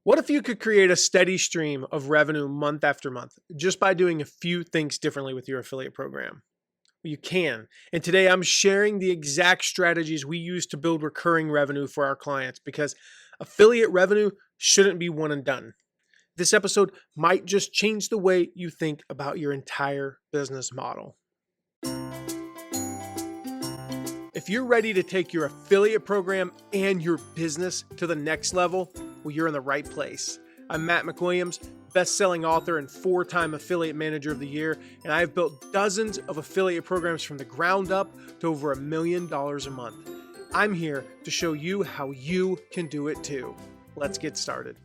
What if you could create a steady stream of revenue month after month just by doing a few things differently with your affiliate program? Well, you can. And today I'm sharing the exact strategies we use to build recurring revenue for our clients because affiliate revenue shouldn't be one and done. This episode might just change the way you think about your entire business model. If you're ready to take your affiliate program and your business to the next level, well, you're in the right place. I'm Matt McWilliams, best-selling author and 4-time affiliate manager of the year, and I have built dozens of affiliate programs from the ground up to over $1 million a month. I'm here to show you how you can do it too. Let's get started.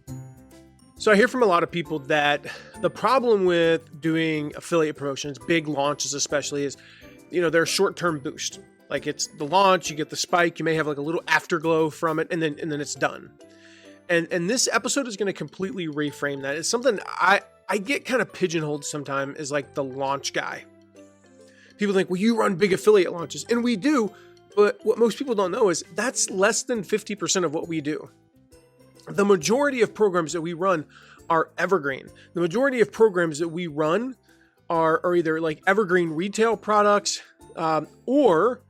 So I hear from a lot of people that the problem with doing affiliate promotions, big launches especially, is, they're a short-term boost. Like it's the launch, you get the spike, you may have like a little afterglow from it, and then it's done. And this episode is going to completely reframe that. It's something I get kind of pigeonholed sometimes as like the launch guy. People think, well, you run big affiliate launches, and we do, but what most people don't know is that's less than 50% of what we do. The majority of programs that we run are evergreen. The majority of programs that we run are either like evergreen retail products, or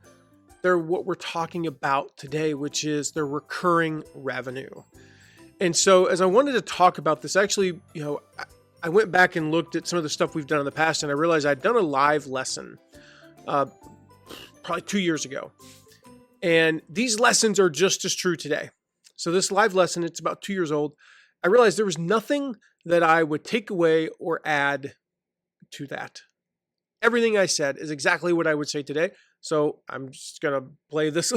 they're what we're talking about today, which is their recurring revenue. And so as I wanted to talk about this, actually, I went back and looked at some of the stuff we've done in the past, and I realized I'd done a live lesson probably 2 years ago. And these lessons are just as true today. So this live lesson, it's about 2 years old. I realized there was nothing that I would take away or add to that. Everything I said is exactly what I would say today. So I'm just going to play this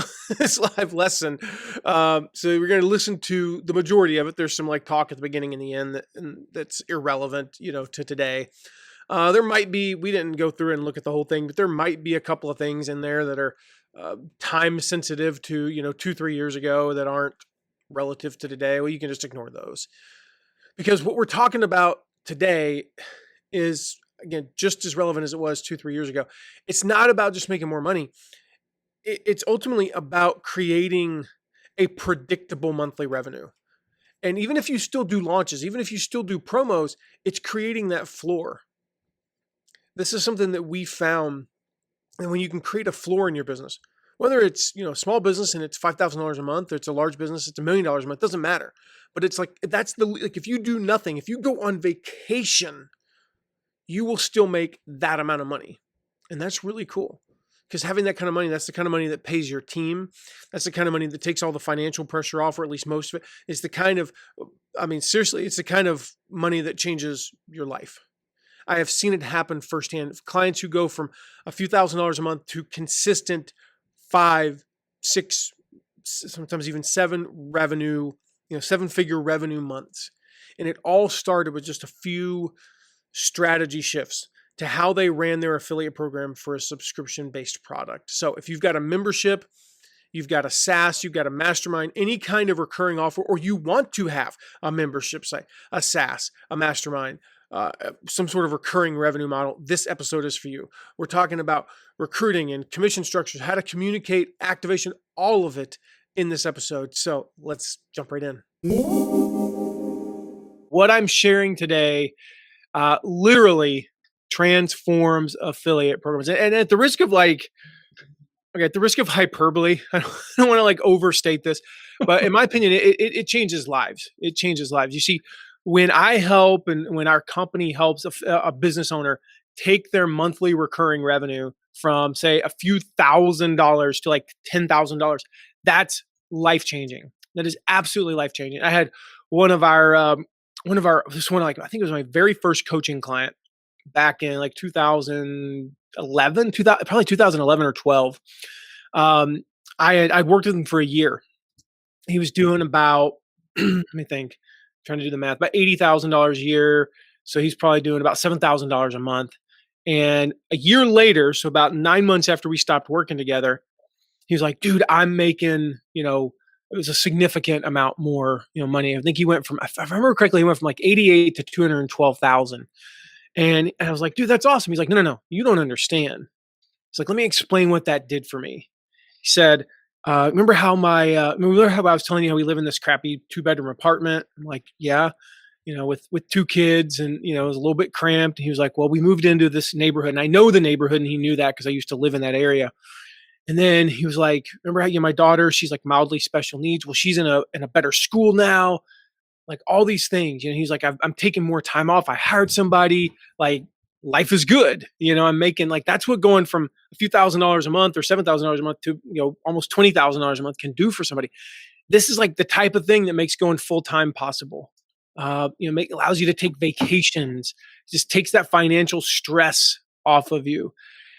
live lesson. So we're going to listen to the majority of it. There's some like talk at the beginning and the end that's irrelevant, to today. There might be, we didn't go through and look at the whole thing, but there might be a couple of things in there that are time sensitive to, 2-3 years ago that aren't relative to today. Well, you can just ignore those. Because what we're talking about today is, again, just as relevant as it was 2-3 years ago. It's not about just making more money. It's ultimately about creating a predictable monthly revenue. And even if you still do launches, even if you still do promos, it's creating that floor. This is something that we found. And when you can create a floor in your business, whether it's, a small business and it's $5,000 a month, or it's a large business, it's $1 million a month, doesn't matter. But it's like, if you do nothing, if you go on vacation, you will still make that amount of money. And that's really cool, because having that kind of money, that's the kind of money that pays your team. That's the kind of money that takes all the financial pressure off, or at least most of it. It's the kind of, seriously, it's the kind of money that changes your life. I have seen it happen firsthand. Clients who go from a few $1,000s a month to consistent 5, 6, sometimes even 7-figure revenue months. And it all started with just a few strategy shifts to how they ran their affiliate program for a subscription-based product. So if you've got a membership, you've got a SaaS, you've got a mastermind, any kind of recurring offer, or you want to have a membership site, a SaaS, a mastermind, some sort of recurring revenue model, this episode is for you. We're talking about recruiting and commission structures, how to communicate, activation, all of it in this episode. So let's jump right in. What I'm sharing today literally transforms affiliate programs. And at the risk of hyperbole, I don't want to overstate this, but in my opinion, it changes lives. It changes lives. You see, when I help and when our company helps a business owner take their monthly recurring revenue from, say, a few $1,000s to like $10,000, that's life-changing. That is absolutely life-changing. I had I think it was my very first coaching client back in like 2011, probably 2011 or 12. I'd worked with him for a year. He was doing about, let me think, trying to do the math, about $80,000 a year. So he's probably doing about $7,000 a month. And a year later, so about 9 months after we stopped working together, he was like, dude, I'm making, it was a significant amount more, money. I think he went from, if I remember correctly, he went from like 88 to 212,000. And I was like, dude, that's awesome. He's like, no, you don't understand. He's like, let me explain what that did for me. He said, Remember how I was telling you how we live in this crappy 2-bedroom apartment? I'm like, yeah, with 2 kids, and it was a little bit cramped. And he was like, well, we moved into this neighborhood, and I know the neighborhood, and he knew that because I used to live in that area. And then he was like, remember how my daughter, she's like mildly special needs. Well, she's in a better school now, like all these things. He's like, I'm taking more time off. I hired somebody. Like, life is good. I'm making, like, that's what going from a few $1,000s a month or $7,000 a month to almost $20,000 a month can do for somebody. This is like the type of thing that makes going full time possible. Allows you to take vacations. Just takes that financial stress off of you.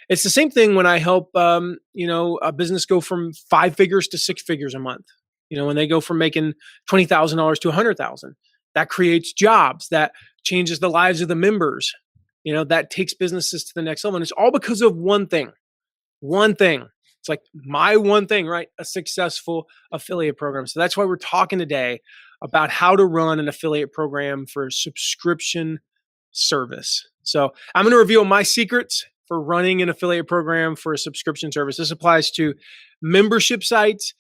It's the same thing when I help, a business go from 5 figures to 6 figures a month. When they go from making $20,000 to 100,000, that creates jobs, that changes the lives of the members. That takes businesses to the next level, and it's all because of one thing. One thing. It's like my one thing, right? A successful affiliate program. So that's why we're talking today about how to run an affiliate program for a subscription service. So I'm going to reveal my secrets for running an affiliate program for a subscription service. This applies to membership sites,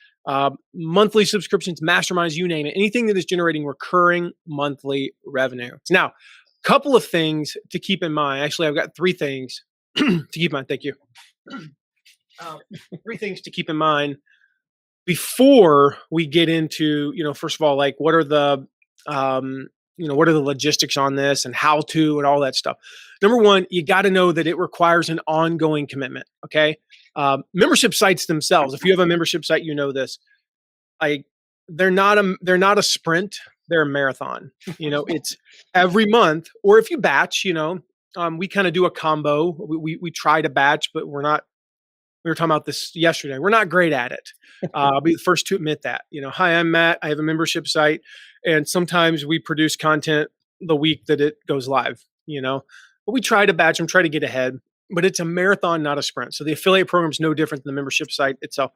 monthly subscriptions, masterminds, you name it, anything that is generating recurring monthly revenue. Now, a couple of things to keep in mind. Actually, I've got 3 things to keep in mind. Thank you. 3 things to keep in mind before we get into, first of all, like what are the logistics on this and how to and all that stuff. Number one, you got to know that it requires an ongoing commitment. Okay. Membership sites themselves, if you have a membership site, this, they're not a sprint, they're a marathon. It's every month, or if you batch, we kind of do a combo. We try to batch, but we were talking about this yesterday. We're not great at it. I'll be the first to admit that. Hi, I'm Matt. I have a membership site, and sometimes we produce content the week that it goes live. But we try to batch them, try to get ahead. But it's a marathon, not a sprint. So the affiliate program is no different than the membership site itself.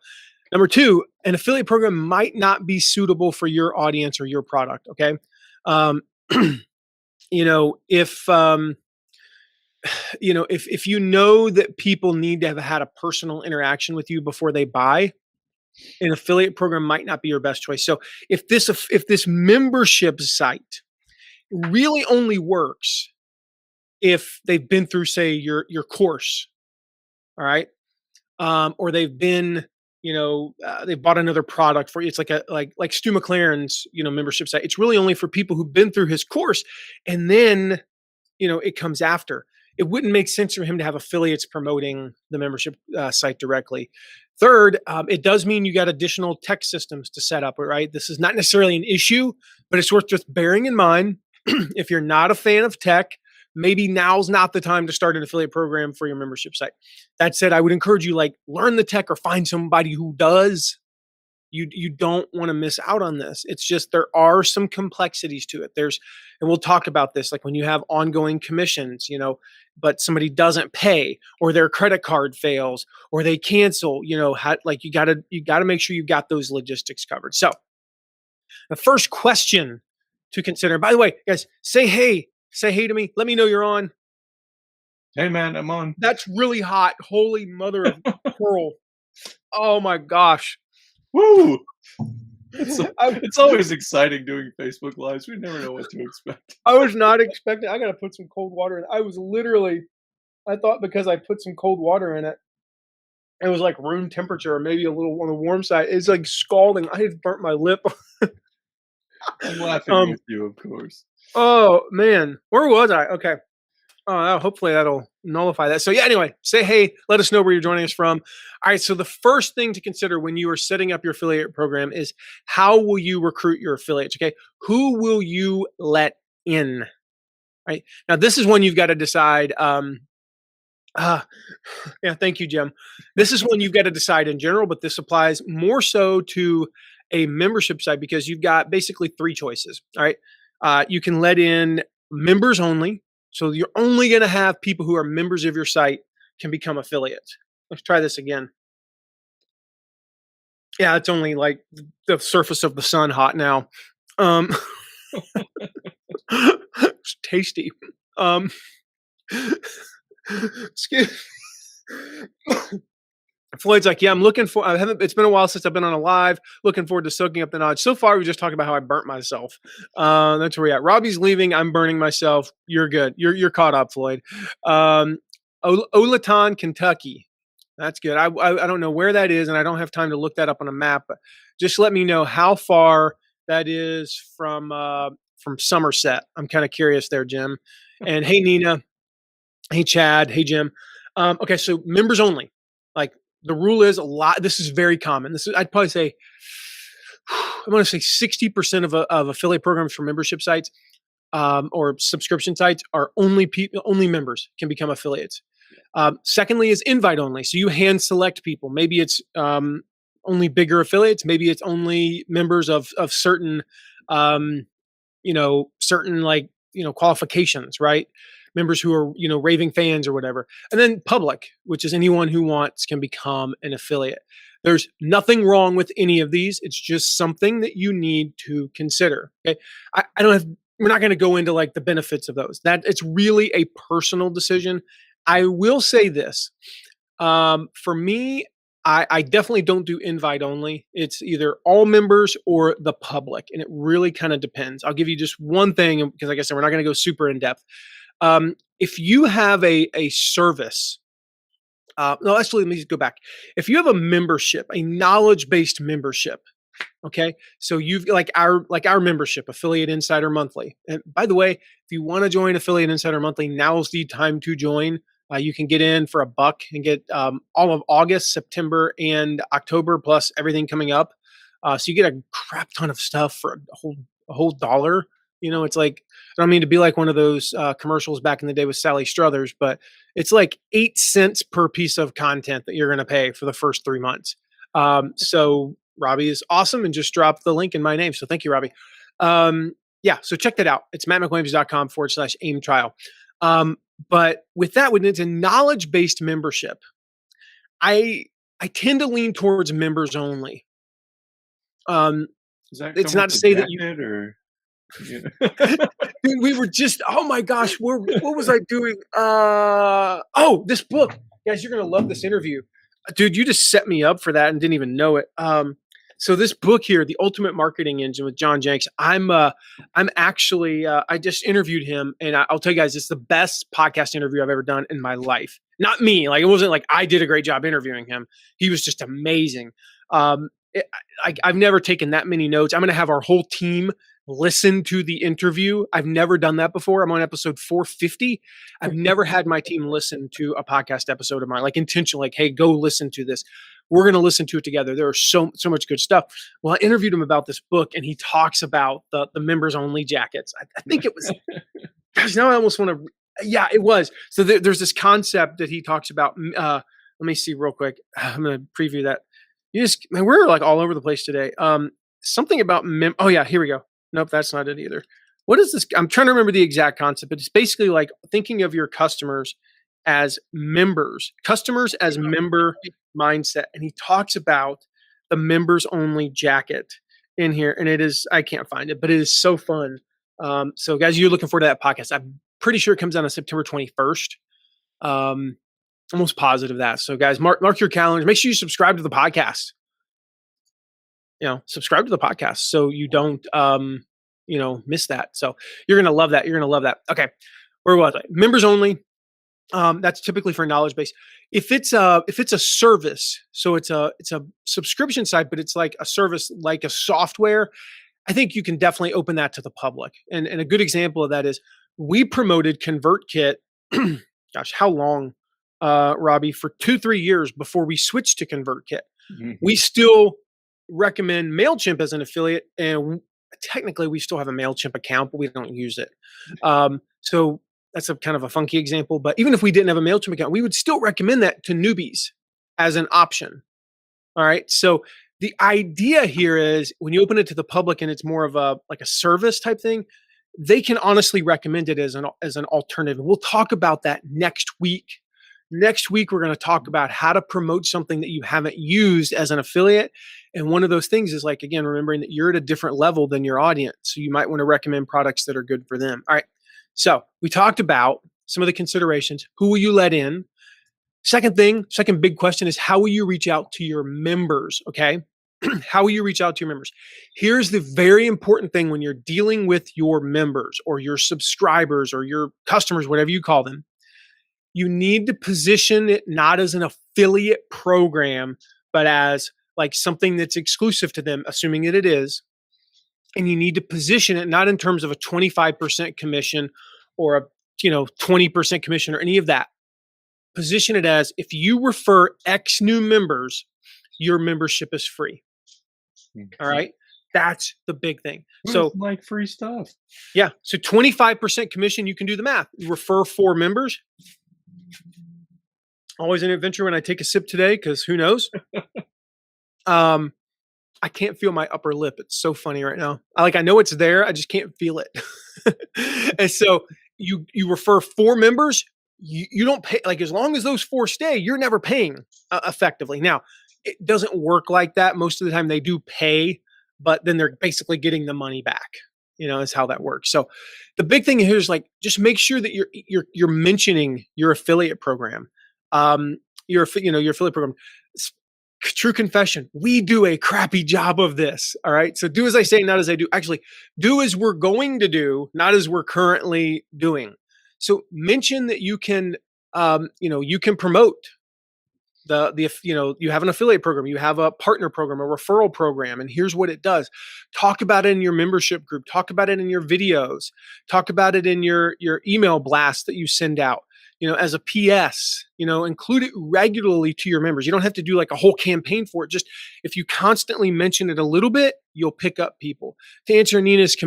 Number 2, an affiliate program might not be suitable for your audience or your product. Okay, if you know that people need to have had a personal interaction with you before they buy, an affiliate program might not be your best choice. So if this membership site really only works if they've been through, say, your course, all right, or they've been, they bought another product for you. It's like Stu McLaren's, membership site. It's really only for people who've been through his course, and then it comes after. It wouldn't make sense for him to have affiliates promoting the membership site directly. Third, it does mean you got additional tech systems to set up, right? This is not necessarily an issue, but it's worth just bearing in mind. If you're not a fan of tech, maybe now's not the time to start an affiliate program for your membership site. That said, I would encourage you, learn the tech or find somebody who does. You don't want to miss out on this. It's just there are some complexities to it. And we'll talk about this, like when you have ongoing commissions, but somebody doesn't pay, or their credit card fails, or they cancel. You gotta make sure you got those logistics covered. So the first question to consider. By the way, guys, say hey to me. Let me know you're on. Hey man, I'm on. That's really hot. Holy mother of pearl! Oh my gosh. Woo! It's always exciting doing Facebook Lives. We never know what to expect. I was not expecting. I got to put some cold water in. I thought because I put some cold water in it, it was like room temperature, or maybe a little on the warm side. It's like scalding. I had burnt my lip. I'm laughing with you, of course. Oh man, where was I? Okay. Hopefully that'll nullify that. So yeah, anyway, say hey, let us know where you're joining us from. All right, so the first thing to consider when you are setting up your affiliate program is how will you recruit your affiliates, okay? Who will you let in, right? Now, this is one you've got to decide. Yeah, thank you, Jim. This is one you've got to decide in general, but this applies more so to a membership site because you've got basically 3 choices, all right? You can let in members only. So you're only going to have people who are members of your site can become affiliates. Let's try this again. Yeah, it's only like the surface of the sun hot now. It's tasty. Excuse Floyd's like, yeah, it's been a while since I've been on a live. Looking forward to soaking up the knowledge. So far, we just talked about how I burnt myself. That's where we're at. Robbie's leaving. I'm burning myself. You're good. You're caught up, Floyd. Olaton, Kentucky. That's good. I don't know where that is, and I don't have time to look that up on a map. But just let me know how far that is from Somerset. I'm kind of curious there, Jim. And hey, Nina. Hey, Chad. Hey, Jim. Okay, so members only. Like the rule is this is very common. I'd probably say, I'm going to say 60% of affiliate programs for membership sites or subscription sites are only members can become affiliates. Secondly is invite only. So you hand select people. Maybe it's only bigger affiliates. Maybe it's only members of certain, certain qualifications, right? Members who are, raving fans or whatever. And then public, which is anyone who wants can become an affiliate. There's nothing wrong with any of these. It's just something that you need to consider. Okay. We're not going to go into like the benefits of those. That it's really a personal decision. I will say this. For me, I definitely don't do invite only. It's either all members or the public. And it really kind of depends. I'll give you just one thing because like I said, we're not going to go super in depth. If you have a service, no, actually, let me go back. If you have a membership, a knowledge-based membership, okay, so you've like our membership, Affiliate Insider Monthly. And by the way, if you want to join Affiliate Insider Monthly, now's the time to join. You can get in for $1 and get all of August, September, and October, plus everything coming up. So you get a crap ton of stuff for a whole dollar. It's like, I don't mean to be like one of those commercials back in the day with Sally Struthers, but it's like 8 cents per piece of content that you're going to pay for the first 3 months. So Robbie is awesome and just dropped the link in my name. So thank you, Robbie. Yeah, so check that out. It's mattmcwilliams.com/AIM trial. But with that, when it's a knowledge-based membership, I tend to lean towards members only. It's not to say that you or Dude, we were just, oh my gosh, what was I doing? This book. Guys, you're gonna love this interview. Dude, you just set me up for that and didn't even know it. So this book here, The Ultimate Marketing Engine with John Jenks, I'm actually I just interviewed him, and I'll tell you guys, it's the best podcast interview I've ever done in my life. Not me, like it wasn't like I did a great job interviewing him. He was just amazing. I've never taken that many notes. I'm going to have our whole team listen to the interview. I've never done that before. I'm on episode 450. I've never had my team listen to a podcast episode of mine, like intentionally, like, hey, go listen to this. We're going to listen to it together. There is so much good stuff. Well, I interviewed him about this book, and he talks about the members only jackets. I think it was, gosh, now I almost want to, yeah, it was. So there's this concept that he talks about. Let me see real quick. I'm going to preview that. We're like all over the place today. Something about oh yeah, here we go. Nope, that's not it either. What is this? I'm trying to remember the exact concept, but it's basically like thinking of your customers as members, customers as member mindset. And he talks about the members only jacket in here. And it is, I can't find it, but it is so fun. So guys, you're looking forward to that podcast. I'm pretty sure it comes out on September 21st. Almost positive that. So guys, mark your calendars. Make sure you subscribe to the podcast. Subscribe to the podcast so you don't, miss that. So you're going to love that. You're going to love that. Okay. Where was I? Members only. That's typically for knowledge base. If it's a service, so it's a subscription site, but it's like a service, like a software, I think you can definitely open that to the public. And a good example of that is we promoted ConvertKit. Gosh, how long, Robbie? For 2-3 years before we switched to ConvertKit. Mm-hmm. We still recommend MailChimp as an affiliate, and technically we still have a MailChimp account, but we don't use it. So that's a kind of a funky example, but even if we didn't have a MailChimp account, we would still recommend that to newbies as an option. All right. So the idea here is when you open it to the public and it's more of a service type thing, they can honestly recommend it as an alternative. We'll talk about that next week. Next week, we're going to talk about how to promote something that you haven't used as an affiliate. And one of those things is like, again, remembering that you're at a different level than your audience. So you might want to recommend products that are good for them. All right. So we talked about some of the considerations. Who will you let in? Second big question is, how will you reach out to your members? Okay. How will you reach out to your members? Here's the very important thing when you're dealing with your members or your subscribers or your customers, whatever you call them. You need to position it not as an affiliate program, but as like something that's exclusive to them, assuming that it is. And you need to position it not in terms of a 25% commission or a 20% commission or any of that. Position it as, if you refer X new members, your membership is free. All right. That's the big thing. So like free stuff. Yeah. So 25% commission, you can do the math. You refer 4 members. Always an adventure when I take a sip today, because who knows? I can't feel my upper lip. It's so funny right now. I know it's there. I just can't feel it. And so you refer 4 members. You don't pay, like, as long as those 4 stay, you're never paying effectively. Now, it doesn't work like that. Most of the time they do pay, but then they're basically getting the money back, is how that works. So the big thing here is, like, just make sure that you're mentioning your affiliate program. Your affiliate program. True confession, we do a crappy job of this. All right. So do as I say, not as I do. Actually, do as we're going to do, not as we're currently doing. So mention that you can, you can promote you have an affiliate program, you have a partner program, a referral program, and here's what it does. Talk about it in your membership group. Talk about it in your videos. Talk about it in your email blast that you send out. As a PS, include it regularly to your members. You don't have to do like a whole campaign for it. Just if you constantly mention it a little bit, you'll pick up people. To answer Nina's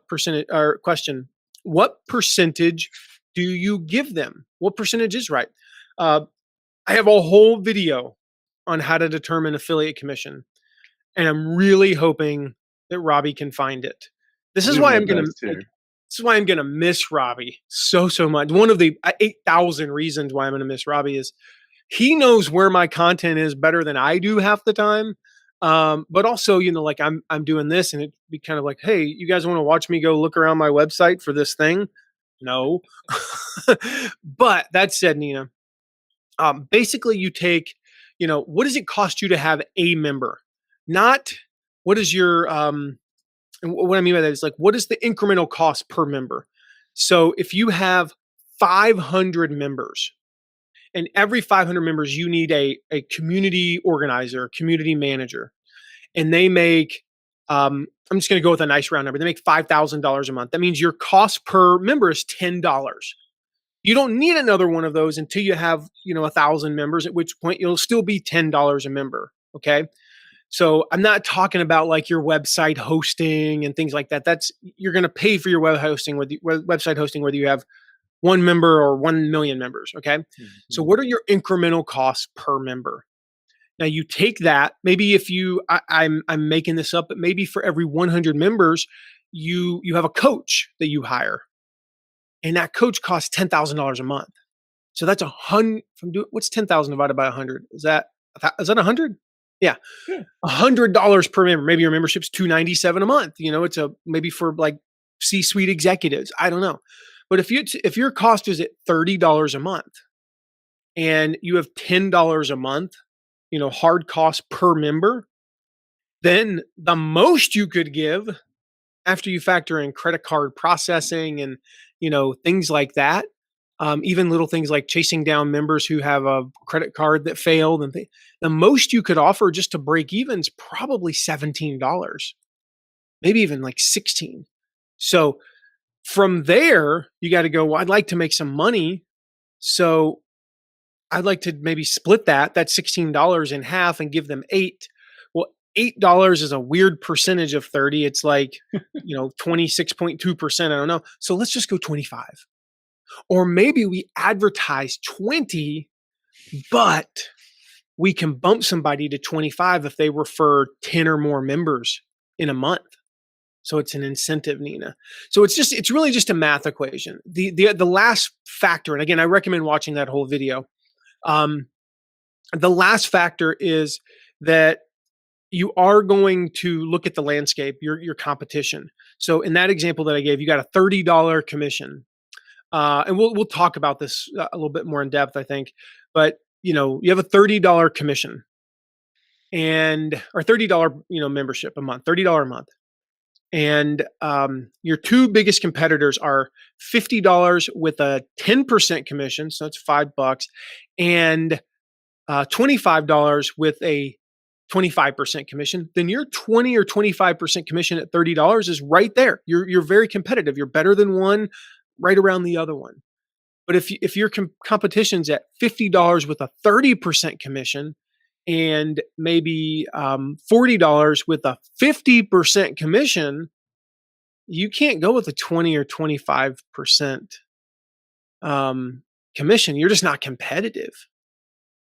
percentage or question, what percentage do you give them? What percentage is right? I have a whole video on how to determine affiliate commission, and I'm really hoping that Robbie can find it. This is why I'm going to miss Robbie so much. One of the 8,000 reasons why I'm going to miss Robbie is he knows where my content is better than I do half the time. But also, like, I'm doing this, and it'd be kind of like, hey, you guys want to watch me go look around my website for this thing? No. But that said, Nina, basically you take, what does it cost you to have a member? Not what is your, and what I mean by that is, like, what is the incremental cost per member? So if you have 500 members, and every 500 members, you need a community organizer, community manager, and they make, I'm just going to go with a nice round number. They make $5,000 a month. That means your cost per member is $10. You don't need another one of those until you have, 1,000 members, at which point you'll still be $10 a member. Okay. So I'm not talking about like your website hosting and things like that. You're going to pay for your website hosting, whether you have 1 member or 1 million members. Okay. Mm-hmm. So what are your incremental costs per member? Now you take that, maybe if I'm making this up, but maybe for every 100 members, you have a coach that you hire, and that coach costs $10,000 a month. So that's what's 10,000 divided by 100? Is that 100? Yeah. $100 per member. Maybe your membership's $297 a month. It's maybe for like C-suite executives. I don't know. But if your cost is at $30 a month and you have $10 a month, hard cost per member, then the most you could give, after you factor in credit card processing and, things like that, even little things like chasing down members who have a credit card that failed, and the most you could offer just to break even is probably $17, maybe even like $16. So from there, you got to go, well, I'd like to make some money. So I'd like to maybe split that $16 in half and give them $8. Well, $8 is a weird percentage of 30. It's like, 26.2%. I don't know. So let's just go 25. Or maybe we advertise 20, but we can bump somebody to 25 if they refer 10 or more members in a month. So it's an incentive, Nina. So it's really just a math equation. The last factor, and again, I recommend watching that whole video. The last factor is that you are going to look at the landscape, your competition. So in that example that I gave, you got a $30 commission. And we'll talk about this a little bit more in depth, I think. But you have a $30 commission or $30, membership a month, $30 a month. And your two biggest competitors are $50 with a 10% commission, so that's $5, and $25 with a 25% commission. Then your 20 or 25% commission at $30 is right there. You're very competitive. You're better than one, right around the other one. But if your competition's at $50 with a 30% commission and maybe $40 with a 50% commission, you can't go with a 20 or 25% commission. You're just not competitive.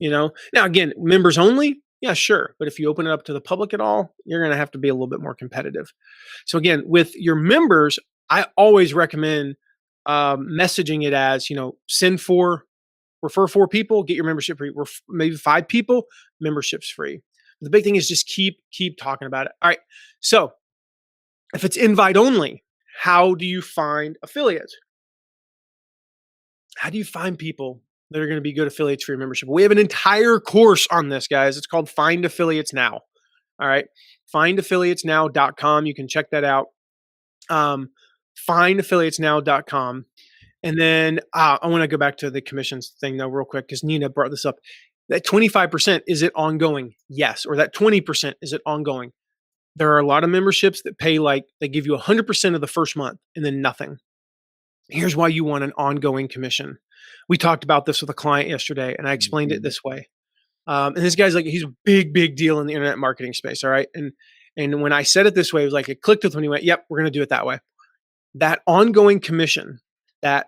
Now again, members only, yeah, sure. But if you open it up to the public at all, you're going to have to be a little bit more competitive. So again, with your members, I always recommend messaging it as, refer 4 people, get your membership free. Maybe 5 people, membership's free. The big thing is just keep talking about it. All right. So if it's invite only, how do you find affiliates? How do you find people that are going to be good affiliates for your membership? We have an entire course on this, guys. It's called Find Affiliates Now. All right. Findaffiliatesnow.com. You can check that out. Findaffiliatesnow.com. And then I want to go back to the commissions thing though, real quick, because Nina brought this up. That 25%, is it ongoing? Yes. Or that 20%, is it ongoing? There are a lot of memberships that pay they give you 100% of the first month and then nothing. Here's why you want an ongoing commission. We talked about this with a client yesterday, and I explained it this way. And this guy's he's a big, big deal in the internet marketing space. All right. And when I said it this way, it was it clicked with him. He went, yep, we're going to do it that way. That ongoing commission, that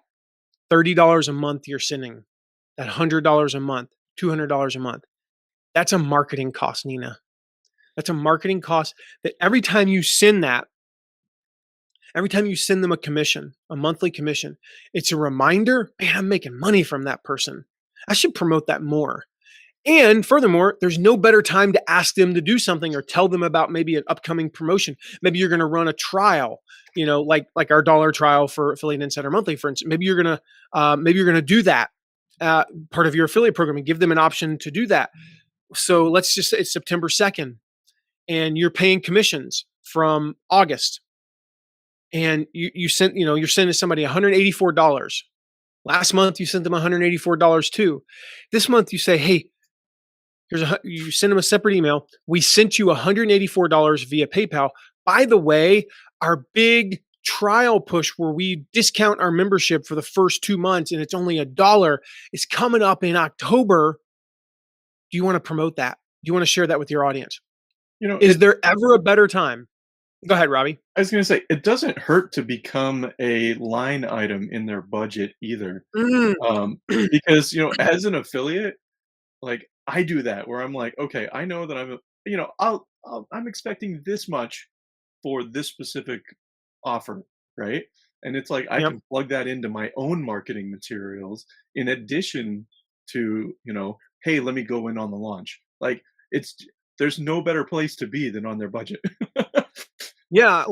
$30 a month you're sending, that $100 a month, $200 a month, that's a marketing cost, Nina. That's a marketing cost that every time you send them a commission, a monthly commission, it's a reminder, man, I'm making money from that person. I should promote that more. And furthermore, there's no better time to ask them to do something or tell them about maybe an upcoming promotion. Maybe you're going to run a trial, like our dollar trial for Affiliate Insider Monthly, for instance. Maybe you're going to do that part of your affiliate program and give them an option to do that. So let's just say it's September 2nd and you're paying commissions from August. And you're sending somebody $184. Last month you sent them $184 too. This month you say, hey, you send them a separate email. We sent you $184 via PayPal. By the way, our big trial push where we discount our membership for the first 2 months and it's only $1 is coming up in October. Do you want to promote that? Do you want to share that with your audience? Is there ever a better time? Go ahead, Robbie. I was going to say, it doesn't hurt to become a line item in their budget either. Because, as an affiliate, I do that where I'm like, okay, I know that I'm expecting this much for this specific offer, right? And it's I can plug that into my own marketing materials in addition to, hey, let me go in on the launch. There's no better place to be than on their budget. Yeah,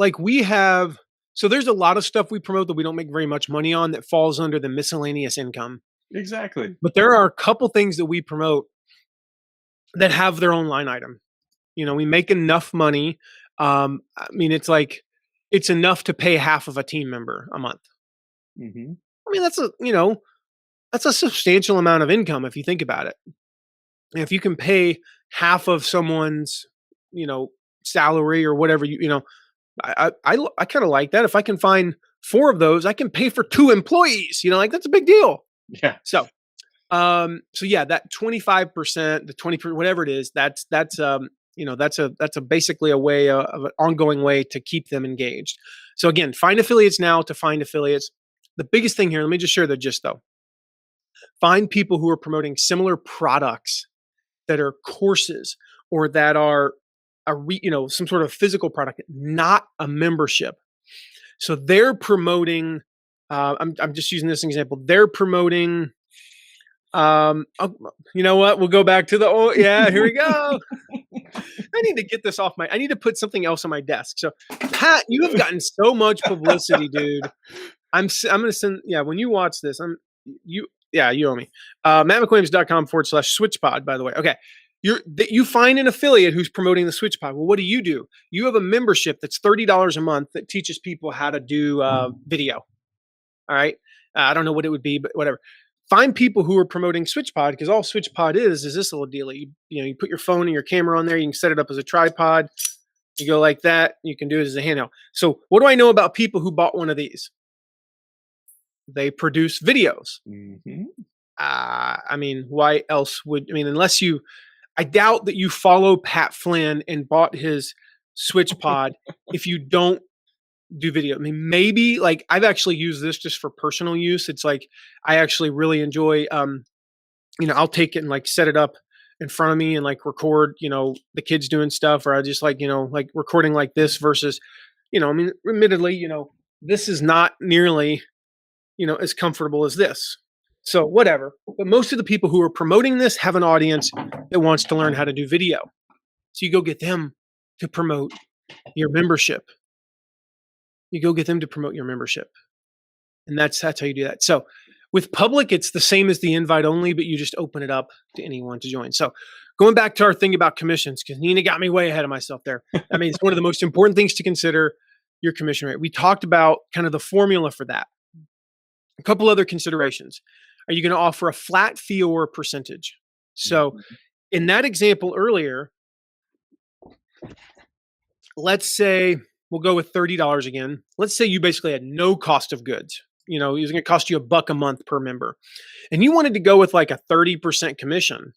so there's a lot of stuff we promote that we don't make very much money on that falls under the miscellaneous income. Exactly. But there are a couple things that we promote that have their own line item. We make enough money. It's enough to pay half of a team member a month. Mm-hmm. That's a substantial amount of income if you think about it. And if you can pay half of someone's, salary or whatever, I kind of like that. If I can find 4 of those, I can pay for 2 employees. That's a big deal. Yeah. So yeah, that 25%, the 20%, whatever it is, that's basically a way of an ongoing way to keep them engaged. So again, find affiliates now to find affiliates. The biggest thing here, let me just share the gist though. Find people who are promoting similar products that are courses or that are some sort of physical product, not a membership. So they're promoting, I'm just using this example. They're promoting, you know what? We'll go back to here we go. I need to get this off I need to put something else on my desk. So Pat, you have gotten so much publicity, dude. I'm going to send, when you watch this, Yeah, you owe me. MattMcWilliams.com/switchpod, by the way. Okay. You find an affiliate who's promoting the switchpod. Well, what do? You have a membership that's $30 a month that teaches people how to do video. All right. I don't know what it would be, but whatever. Find people who are promoting SwitchPod, because all SwitchPod is this little deal. You put your phone and your camera on there. You can set it up as a tripod. You go like that. You can do it as a handheld. So what do I know about people who bought one of these? They produce videos. Mm-hmm. I mean, why else would, unless I doubt that you follow Pat Flynn and bought his SwitchPod if you don't do video. I mean, maybe like I've actually used this just for personal use. It's like I actually really enjoy I'll take it and like set it up in front of me and like record, the kids doing stuff, or I just like, like recording like this versus, admittedly, this is not nearly, as comfortable as this. So whatever. But most of the people who are promoting this have an audience that wants to learn how to do video. So you go get them to promote your membership. And that's how you do that. So with public, it's the same as the invite only, but you just open it up to anyone to join. So going back to our thing about commissions, because Nina got me way ahead of myself there. It's one of the most important things to consider, your commission rate. We talked about kind of the formula for that. A couple other considerations. Are you going to offer a flat fee or a percentage? So in that example earlier, let's say we'll go with $30 again. Let's say you basically had no cost of goods. It was going to cost you $1 a month per member. And you wanted to go with like a 30% commission.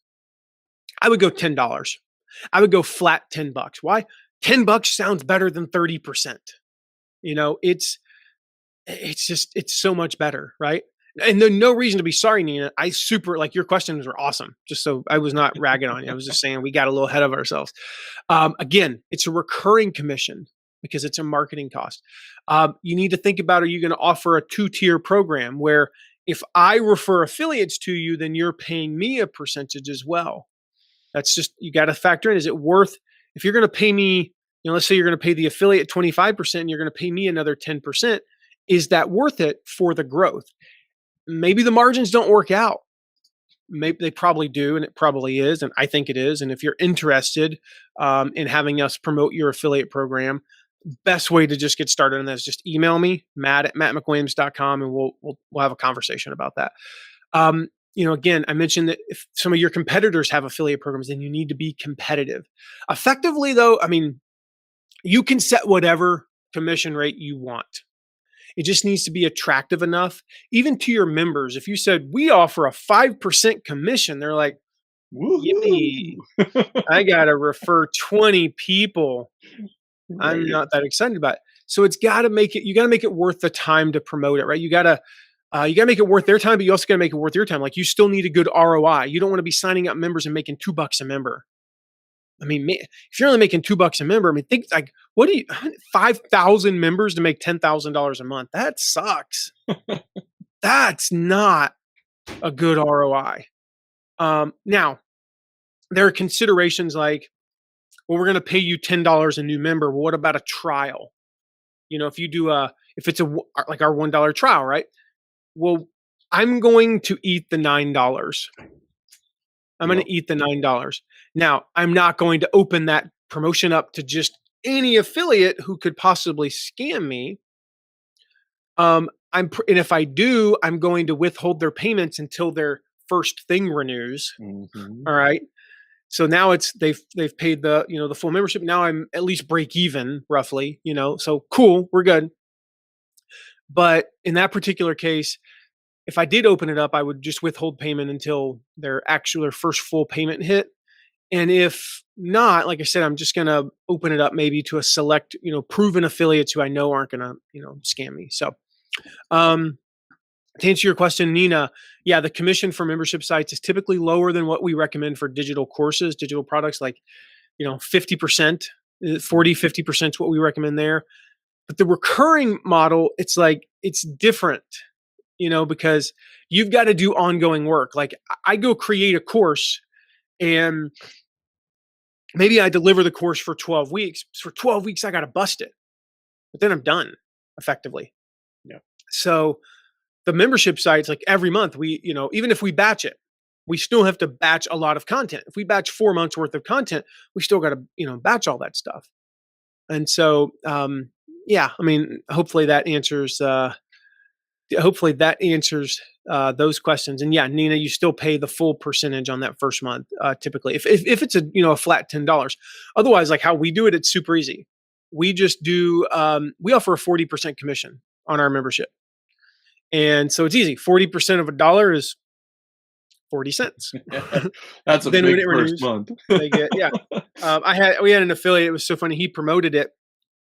I would go $10. I would go flat $10. Why? $10 sounds better than 30%. It's so much better, right? And there's no reason to be sorry, Nina. Your questions were awesome. Just so I was not ragging on you. I was just saying we got a little ahead of ourselves. Again, it's a recurring commission because it's a marketing cost. You need to think about, are you going to offer a 2-tier program where if I refer affiliates to you, then you're paying me a percentage as well? That's just, you got to factor in. Is it worth, if you're going to pay me, let's say you're going to pay the affiliate 25% and you're going to pay me another 10%, is that worth it for the growth? Maybe the margins don't work out. Maybe they probably do, and it probably is, and I think it is. And if you're interested in having us promote your affiliate program, best way to just get started on that is just email me, matt@mattmcwilliams.com, and we'll have a conversation about that. Again, I mentioned that if some of your competitors have affiliate programs, then you need to be competitive. Effectively, though, you can set whatever commission rate you want. It just needs to be attractive enough, even to your members. If you said, we offer a 5% commission, they're like, yippee, I got to refer 20 people. Right. I'm not that excited about it. So you got to make it worth the time to promote it, right? You got to make it worth their time, but you also got to make it worth your time. Like, you still need a good ROI. You don't want to be signing up members and making $2 a member. If you're only making $2 a member, think like, 5,000 members to make $10,000 a month? That sucks. That's not a good ROI. Now, there are considerations like, well, we're going to pay you $10 a new member. Well, what about a trial? If it's like our $1 trial, right? Well, I'm going to eat the $9. I'm going to eat the $9. Now, I'm not going to open that promotion up to just any affiliate who could possibly scam me. And if I do, I'm going to withhold their payments until their first thing renews. Mm-hmm. All right. So now they've paid the full membership. Now I'm at least break even roughly, so cool, we're good. But in that particular case, if I did open it up, I would just withhold payment until their first full payment hit. And if not, like I said, I'm just going to open it up maybe to a select, proven affiliates who I know aren't going to, scam me. So, to answer your question, Nina, yeah, the commission for membership sites is typically lower than what we recommend for digital courses, digital products, like, 50%, 50% is what we recommend there. But the recurring model, it's different, because you've got to do ongoing work. Like, I go create a course and maybe I deliver the course for 12 weeks. For 12 weeks, I got to bust it, but then I'm done effectively. Yeah. So The membership sites, like every month, even if we batch it, we still have to batch a lot of content. If we batch 4 months worth of content, we still got to, batch all that stuff. And so, yeah, I mean, hopefully that answers those questions. And yeah, Nina, you still pay the full percentage on that first month, typically, if it's a flat $10. Otherwise, like how we do it, it's super easy. We just do, we offer a 40% commission on our membership. And so it's easy. 40% of $1 is 40 cents. That's a Then big when it first renews, month. they get, yeah. We had an affiliate. It was so funny. He promoted it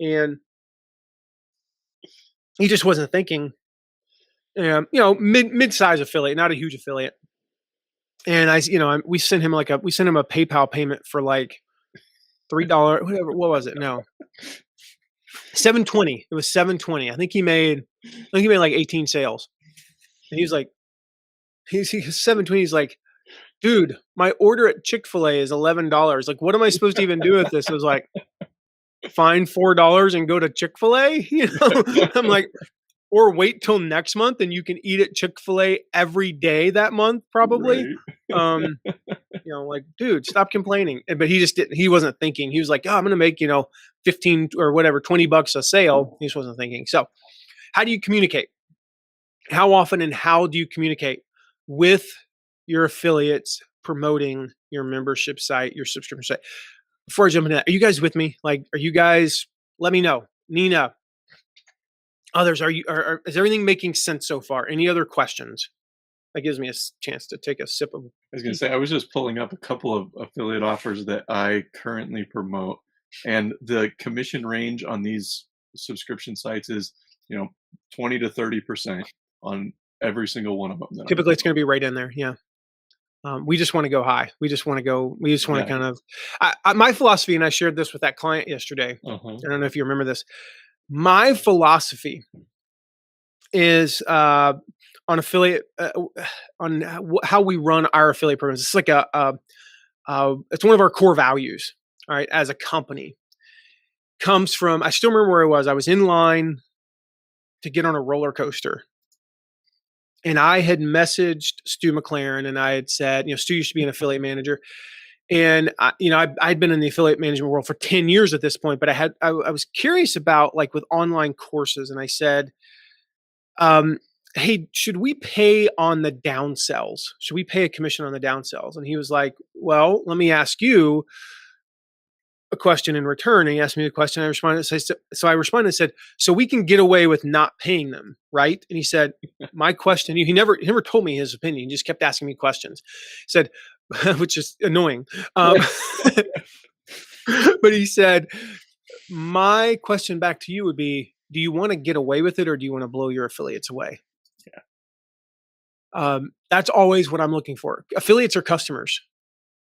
and he just wasn't thinking, mid-size affiliate, not a huge affiliate. And we sent him a PayPal payment for like $3, whatever. What was it? No, $720. It was $720. I think he made like 18 sales. And he was like, he's $720. He's like, dude, my order at Chick-fil-A is $11. Like, what am I supposed to even do with this? It was like, find $4 and go to Chick-fil-A. I'm like, or wait till next month and you can eat at Chick-fil-A every day that month, probably. Right. Like, dude, stop complaining. But he just didn't. He wasn't thinking. He was like, oh, I'm going to make 15 or whatever, $20 a sale. He just wasn't thinking. So, how do you communicate? How often and how do you communicate with your affiliates promoting your membership site, your subscription site? Before I jump into that, are you guys with me? Like, are you guys? Let me know, Nina. Others, is everything making sense so far? Any other questions? That gives me a chance to take a sip of. I was going to say, I was just pulling up a couple of affiliate offers that I currently promote, and the commission range on these subscription sites is, 20 to 30% on every single one of them. Typically, it's going to be right in there. Yeah. We just want to go high. We just want to kind of, my philosophy, and I shared this with that client yesterday. I don't know if you remember this. My philosophy is on affiliate, on how we run our affiliate programs. It's like it's one of our core values. All right, as a company, comes from. I still remember where I was. I was in line to get on a roller coaster, and I had messaged Stu McLaren, and I had said, Stu used to be an affiliate manager. And I'd been in the affiliate management world for 10 years at this point, but I was curious about, like, with online courses, and I said, hey, should we pay on the downsells? Should we pay a commission on the downsells? And he was like, well, let me ask you a question in return. And he asked me the question. I responded. So I responded and said, so we can get away with not paying them, right? And he said, my question, he never told me his opinion. He just kept asking me questions. He said, which is annoying. But he said, my question back to you would be, do you want to get away with it or do you want to blow your affiliates away? Yeah. That's always what I'm looking for. Affiliates are customers.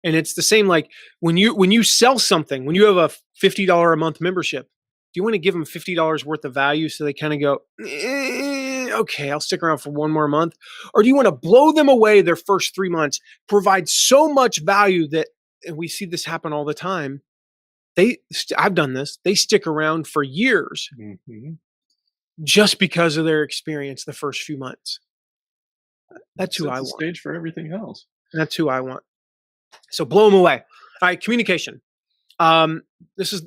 And it's the same, like when you sell something, when you have a $50 a month membership, do you want to give them $50 worth of value so they kind of go, okay, I'll stick around for one more month? Or do you want to blow them away their first 3 months, provide so much value that, and we see this happen all the time, I've done this, they stick around for years just because of their experience the first few months. That's who I want. Stage for everything else. That's who I want. So blow them away. All right, communication. This is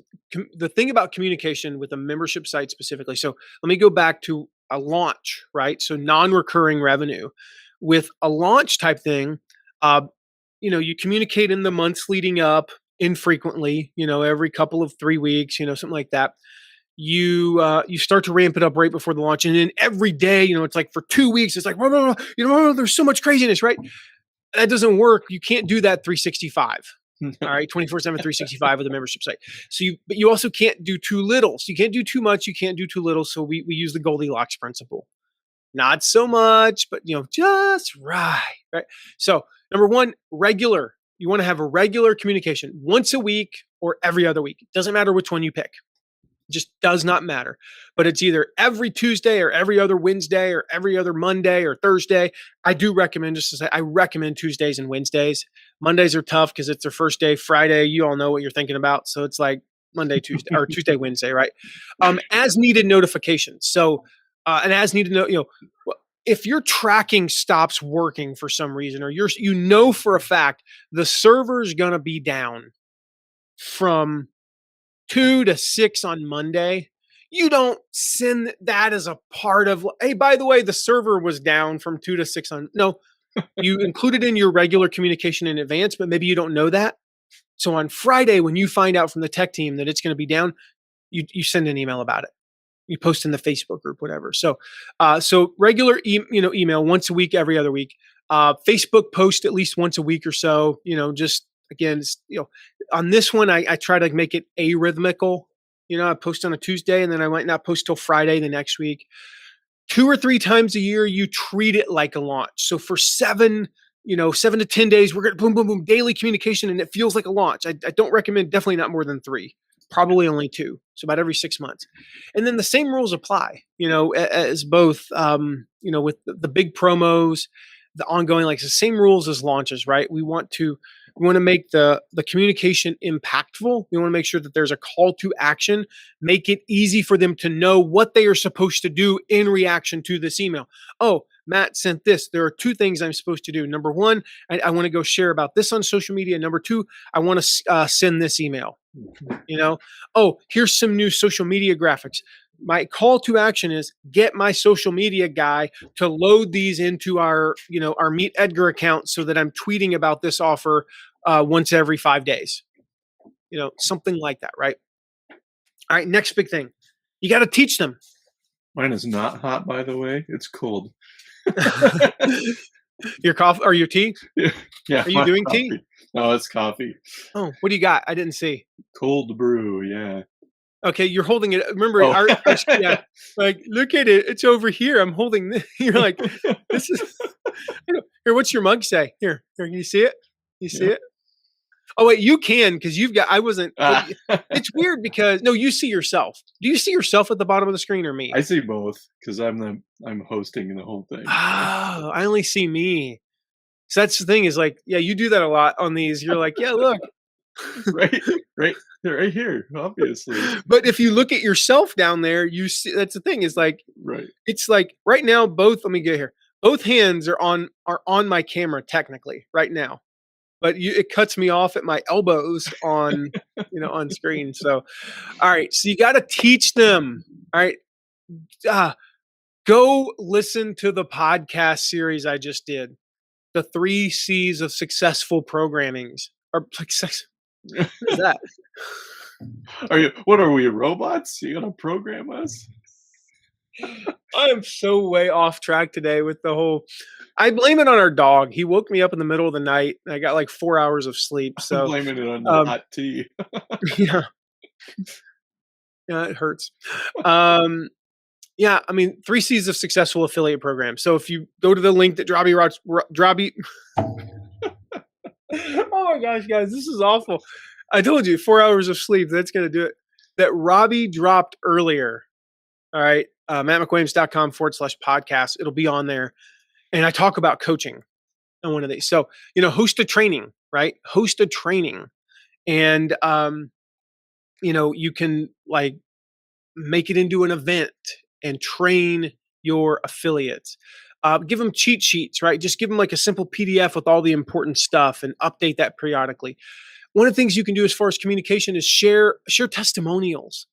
the thing about communication with a membership site specifically. So let me go back to a launch, right? So non-recurring revenue. With a launch type thing, you communicate in the months leading up infrequently, every couple of 3 weeks, something like that. You start to ramp it up right before the launch. And then every day, it's like for 2 weeks, it's like, there's so much craziness, right? That doesn't work. You can't do that 365. All right, 24/7, 365 with a membership site. So you also can't do too little. So you can't do too much. You can't do too little. So we use the Goldilocks principle. Not so much, but just right. Right. So number one, regular. You want to have a regular communication once a week or every other week. It doesn't matter which one you pick. Just does not matter. But it's either every Tuesday or every other Wednesday or every other Monday or Thursday. I do recommend, just to say, I recommend Tuesdays and Wednesdays. Mondays are tough because it's their first day. Friday, you all know what you're thinking about. So it's like Monday, Tuesday, or Tuesday, Wednesday, right? As needed notifications. So, and as needed, if your tracking stops working for some reason, or you know for a fact the server is going to be down from 2 to 6 on Monday, you don't send that as a part of, hey, by the way, the server was down from 2 to 6 on. No, you include it in your regular communication in advance, but maybe you don't know that. So on Friday, when you find out from the tech team that it's going to be down, you send an email about it. You post in the Facebook group, whatever. So regular email once a week, every other week. Facebook post at least once a week or so. Just again, on this one, I try to make it arrhythmical. I post on a Tuesday, and then I might not post till Friday the next week. 2 or 3 times a year, you treat it like a launch. So for 7 to 10 days, we're going to boom, boom, boom, daily communication, and it feels like a launch. I don't recommend, definitely not more than 3, probably only 2. So about every 6 months. And then the same rules apply, as both, with the big promos, the ongoing, like the same rules as launches, right? We want to make the communication impactful. We want to make sure that there's a call to action, make it easy for them to know what they are supposed to do in reaction to this email. Oh, Matt sent this. There are 2 things I'm supposed to do. Number 1, I want to go share about this on social media. Number 2, I want to send this email. Oh, here's some new social media graphics. My call to action is get my social media guy to load these into our Meet Edgar account so that I'm tweeting about this offer once every 5 days. Something like that, right? All right, next big thing. You got to teach them. Mine is not hot, by the way. It's cold. Your coffee or your tea? Yeah. Are you doing coffee. tea? No, it's coffee. Oh, what do you got? I didn't see. Cold brew, yeah. Okay, you're holding it. Remember, Oh. yeah, like, look at it. It's over here. I'm holding this. You're like, this is. Here, what's your mug say? Here, can you see it? You see it? Oh wait, you can, because you've got. I wasn't. It's weird because no, you see yourself. Do you see yourself at the bottom of the screen or me? I see both because I'm hosting the whole thing. Oh, I only see me. So that's the thing is like, yeah, you do that a lot on these. You're like, yeah, look. right here, obviously. But if you look at yourself down there, you see that's the thing is like, right. It's like right now, both. Let me get here. Both hands are on my camera technically right now, but it cuts me off at my elbows on on screen. So, all right, so you got to teach them. All right, go listen to the podcast series I just did, the 3 C's of successful programmings or success. What is that? What are we, robots? You gonna program us? I am so way off track today with the whole. I blame it on our dog. He woke me up in the middle of the night, and I got like 4 hours of sleep. So I'm blaming it on the hot tea. yeah, it hurts. Yeah, I mean, 3 C's of successful affiliate programs. So if you go to the link that Drobby. Oh my gosh, guys, this is awful. I told you 4 hours of sleep. That's going to do it. That Robbie dropped earlier. All right. mattmcwilliams.com/podcast. It'll be on there. And I talk about coaching on one of these. So, host a training, right? Host a training. And, you can like make it into an event and train your affiliates. Give them cheat sheets, right? Just give them like a simple PDF with all the important stuff and update that periodically. One of the things you can do as far as communication is share testimonials,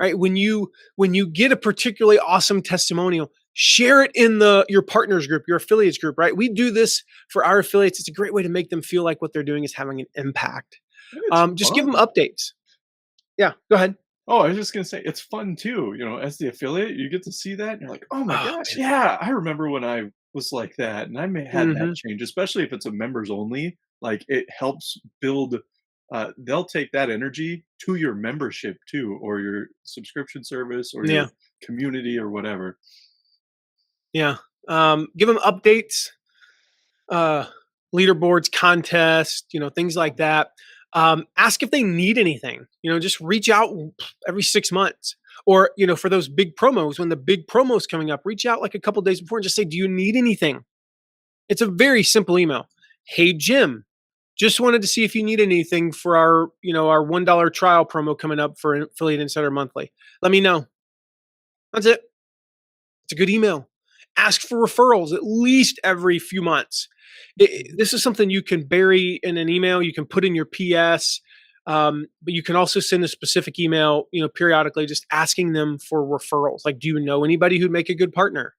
right? When you get a particularly awesome testimonial, share it in your partners group, your affiliates group, right? We do this for our affiliates. It's a great way to make them feel like what they're doing is having an impact. Just give them updates. Yeah, go ahead. Oh, I was just gonna say it's fun too. As the affiliate, you get to see that, and you're like, "Oh my gosh, yeah, I remember when I was like that, and I may had that change." Especially if it's a members only, like it helps build. They'll take that energy to your membership too, or your subscription service, or your community, or whatever. Yeah, give them updates, leaderboards, contests, things like that. Ask if they need anything, just reach out every 6 months or, for those big promos, when the big promo's coming up, reach out like a couple days before and just say, do you need anything? It's a very simple email. Hey, Jim, just wanted to see if you need anything for our $1 trial promo coming up for Affiliate Insider Monthly. Let me know. That's it. It's a good email. Ask for referrals at least every few months. This is something you can bury in an email. You can put in your PS, but you can also send a specific email, periodically, just asking them for referrals. Like, do you know anybody who'd make a good partner?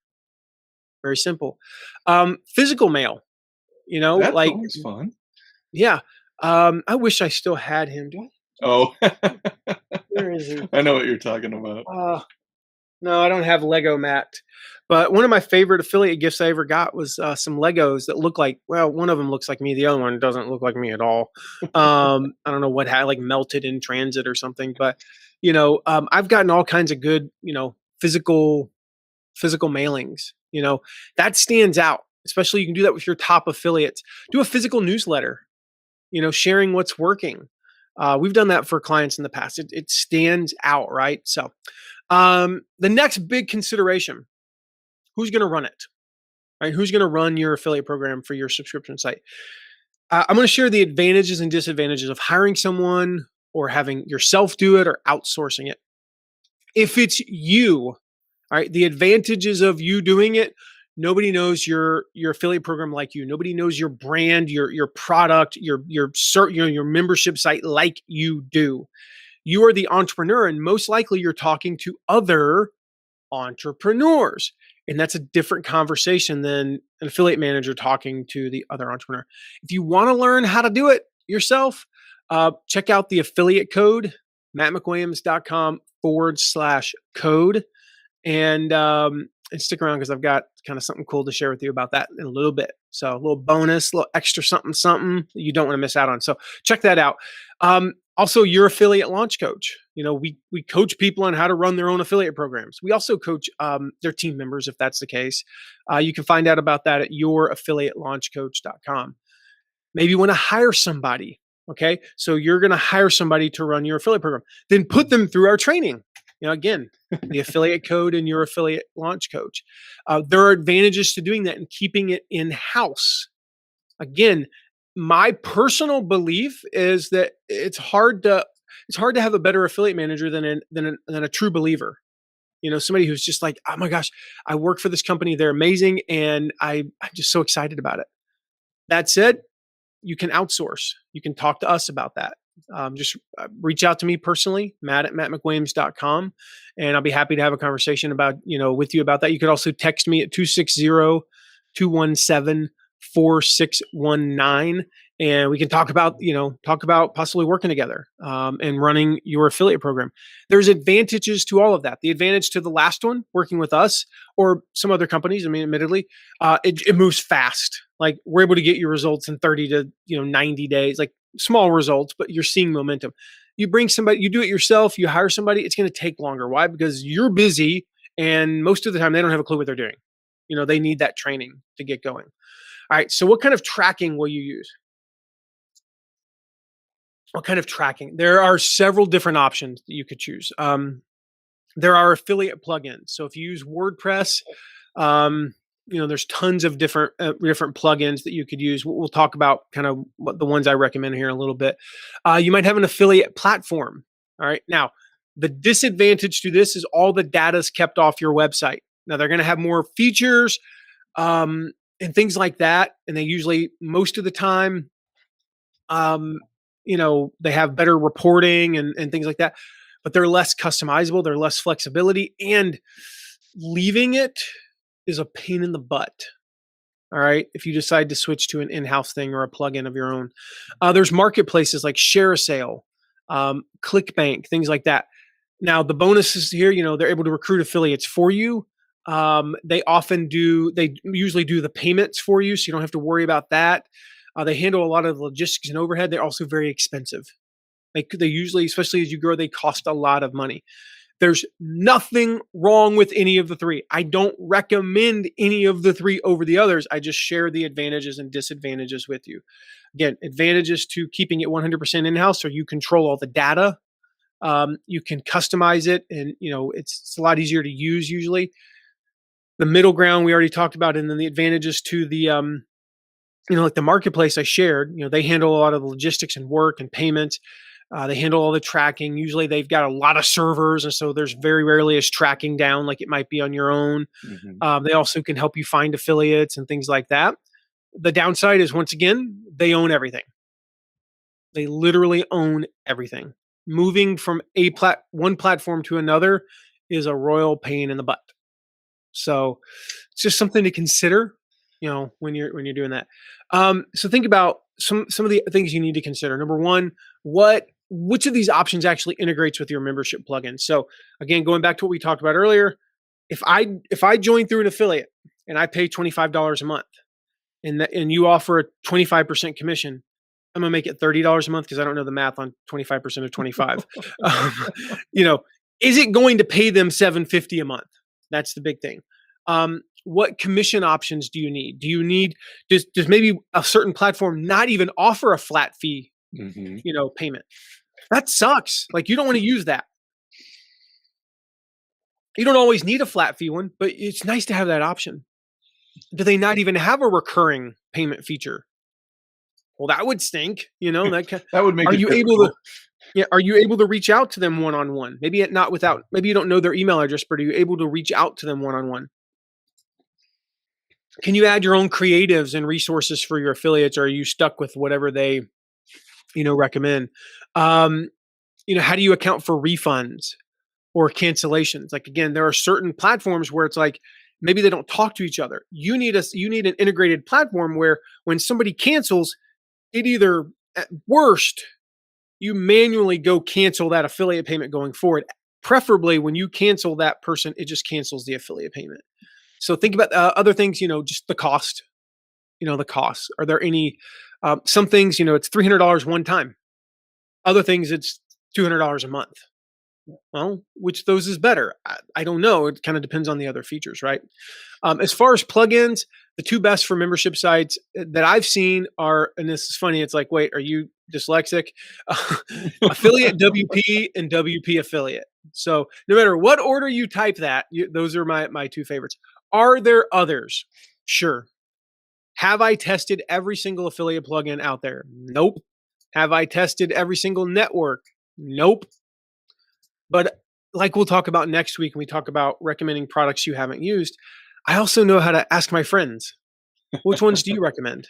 Very simple. Physical mail, That's like, always fun. yeah. I wish I still had him. Oh, Where is he? I know what you're talking about. No, I don't have Lego Matt. But one of my favorite affiliate gifts I ever got was some Legos that look like, well, one of them looks like me. The other one doesn't look like me at all. I don't know what had like melted in transit or something. But, I've gotten all kinds of good, physical mailings, that stands out. Especially you can do that with your top affiliates. Do a physical newsletter, sharing what's working. We've done that for clients in the past. It stands out, right? So the next big consideration, who's going to run it, right? Who's going to run your affiliate program for your subscription site? I'm going to share the advantages and disadvantages of hiring someone or having yourself do it or outsourcing it. If it's you, all right, the advantages of you doing it, nobody knows your affiliate program like you. Nobody knows your brand, your product, your membership site like you do. You are the entrepreneur, and most likely you're talking to other entrepreneurs. And that's a different conversation than an affiliate manager talking to the other entrepreneur. If you want to learn how to do it yourself, check out the affiliate code, mattmcwilliams.com/code. And stick around because I've got kind of something cool to share with you about that in a little bit. So a little bonus, a little extra something you don't want to miss out on. So check that out. Also, your affiliate launch coach. We coach people on how to run their own affiliate programs. We also coach their team members if that's the case. You can find out about that at youraffiliatelaunchcoach.com. Maybe you want to hire somebody. Okay, so you're going to hire somebody to run your affiliate program. Then put them through our training. Again, the affiliate code and your affiliate launch coach. There are advantages to doing that and keeping it in-house. Again, my personal belief is that it's hard to have a better affiliate manager than a true believer. Somebody who's just like, oh my gosh, I work for this company. They're amazing. And I'm just so excited about it. That said, you can outsource. You can talk to us about that. Just reach out to me personally, matt@mattmcwilliams.com, and I'll be happy to have a conversation with you about that. You could also text me at 260-217-4619, and we can talk about possibly working together and running your affiliate program. There's advantages to all of that. The advantage to the last one, working with us or some other companies, admittedly, it moves fast. Like we're able to get your results in 30 to 90 days, like small results, but you're seeing momentum. You bring somebody, you do it yourself, you hire somebody, it's going to take longer. Why? Because you're busy and most of the time they don't have a clue what they're doing. They need that training to get going. All right. So what kind of tracking will you use? What kind of tracking? There are several different options that you could choose. There are affiliate plugins. So if you use WordPress, there's tons of different plugins that you could use. We'll talk about kind of what the ones I recommend here in a little bit. You might have an affiliate platform. All right. Now, the disadvantage to this is all the data is kept off your website. Now they're going to have more features and things like that. And they usually, most of the time, they have better reporting and things like that, but they're less customizable. They're less flexibility, and leaving it is a pain in the butt. All right. If you decide to switch to an in-house thing or a plugin of your own, there's marketplaces like ShareASale, ClickBank, things like that. Now the bonuses here, they're able to recruit affiliates for you. They usually do the payments for you, so you don't have to worry about that. They handle a lot of the logistics and overhead. They're also very expensive. They usually, especially as you grow, they cost a lot of money. There's nothing wrong with any of the three. I don't recommend any of the three over the others. I just share the advantages and disadvantages with you. Again, advantages to keeping it 100% in-house, or you control all the data. You can customize it, and it's a lot easier to use usually. The middle ground we already talked about, and then the advantages to the like the marketplace I shared. They handle a lot of the logistics and work and payments. They handle all the tracking. Usually they've got a lot of servers, and so there's very rarely is tracking down like it might be on your own. Mhm. They also can help you find affiliates and things like that. The downside is, once again, they own everything. They literally own everything. Moving from one platform to another is a royal pain in the butt. So it's just something to consider, when you're doing that. So think about some of the things you need to consider. Number one, which of these options actually integrates with your membership plugin? So again, going back to what we talked about earlier, if I join through an affiliate and I pay $25 a month, and you offer a 25% commission, I'm gonna make it $30 a month because I don't know the math on 25% of 25. Um, you know, is it going to pay them $750 a month? That's the big thing. What commission options do you need? Does maybe a certain platform not even offer a flat fee, Mhm. payment? That sucks. Like, you don't want to use that. You don't always need a flat fee one, but it's nice to have that option. Do they not even have a recurring payment feature? Well, that would stink. That would make Are it you able to? difficult. Yeah, are you able to reach out to them one on one? Maybe you don't know their email address, but are you able to reach out to them one on one? Can you add your own creatives and resources for your affiliates, or are you stuck with whatever they, recommend? Um, how do you account for refunds or cancellations? Like, again, there are certain platforms where it's like maybe they don't talk to each other. You need an integrated platform where when somebody cancels, it either, at worst, you manually go cancel that affiliate payment going forward. Preferably, when you cancel that person, it just cancels the affiliate payment. So think about other things, just the cost. The costs. Are there any, some things, it's $300 one time. Other things, it's $200 a month. Well, which of those is better? I don't know. It kind of depends on the other features, right? As far as plugins, the two best for membership sites that I've seen are, and this is funny, it's like, wait, are you dyslexic? Affiliate WP and WP affiliate. So no matter what order you type that, those are my two favorites. Are there others? Sure. Have I tested every single affiliate plugin out there? Nope. Have I tested every single network? Nope. But like we'll talk about next week when we talk about recommending products you haven't used, I also know how to ask my friends, which ones do you recommend?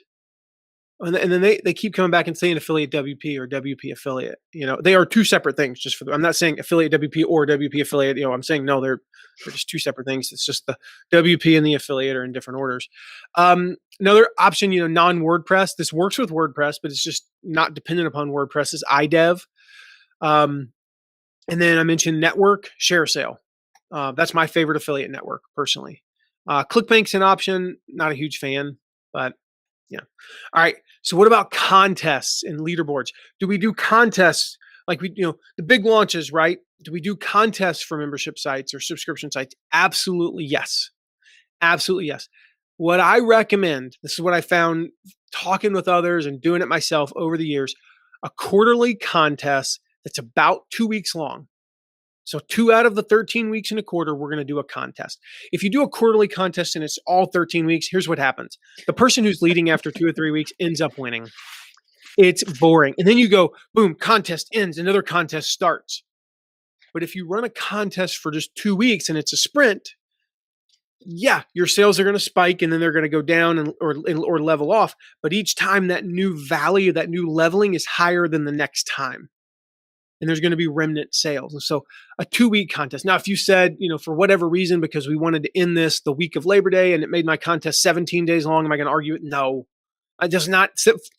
And then they keep coming back and saying affiliate WP or WP affiliate. They are two separate things. I'm not saying affiliate WP or WP affiliate. I'm saying no, they're just two separate things. It's just the WP and the affiliate are in different orders. Another option, non WordPress. This works with WordPress, but it's just not dependent upon WordPress. Is iDev. And then I mentioned network share sale. That's my favorite affiliate network personally. ClickBank's an option. Not a huge fan, but yeah. All right. So what about contests and leaderboards? Do we do contests like the big launches, right? Do we do contests for membership sites or subscription sites? Absolutely yes. Absolutely yes. What I recommend, this is what I found talking with others and doing it myself over the years, a quarterly contest that's about 2 weeks long. So 2 out of the 13 weeks in a quarter, we're going to do a contest. If you do a quarterly contest and it's all 13 weeks, here's what happens. The person who's leading after 2 or 3 weeks ends up winning. It's boring. And then you go, boom, contest ends, another contest starts. But if you run a contest for just 2 weeks and it's a sprint, yeah, your sales are going to spike and then they're going to go down or level off. But each time that new value, that new leveling is higher than the next time. And there's going to be remnant sales. And so a 2-week contest. Now, if you said, for whatever reason, because we wanted to end this the week of Labor Day and it made my contest 17 days long, am I going to argue it? No. It does not.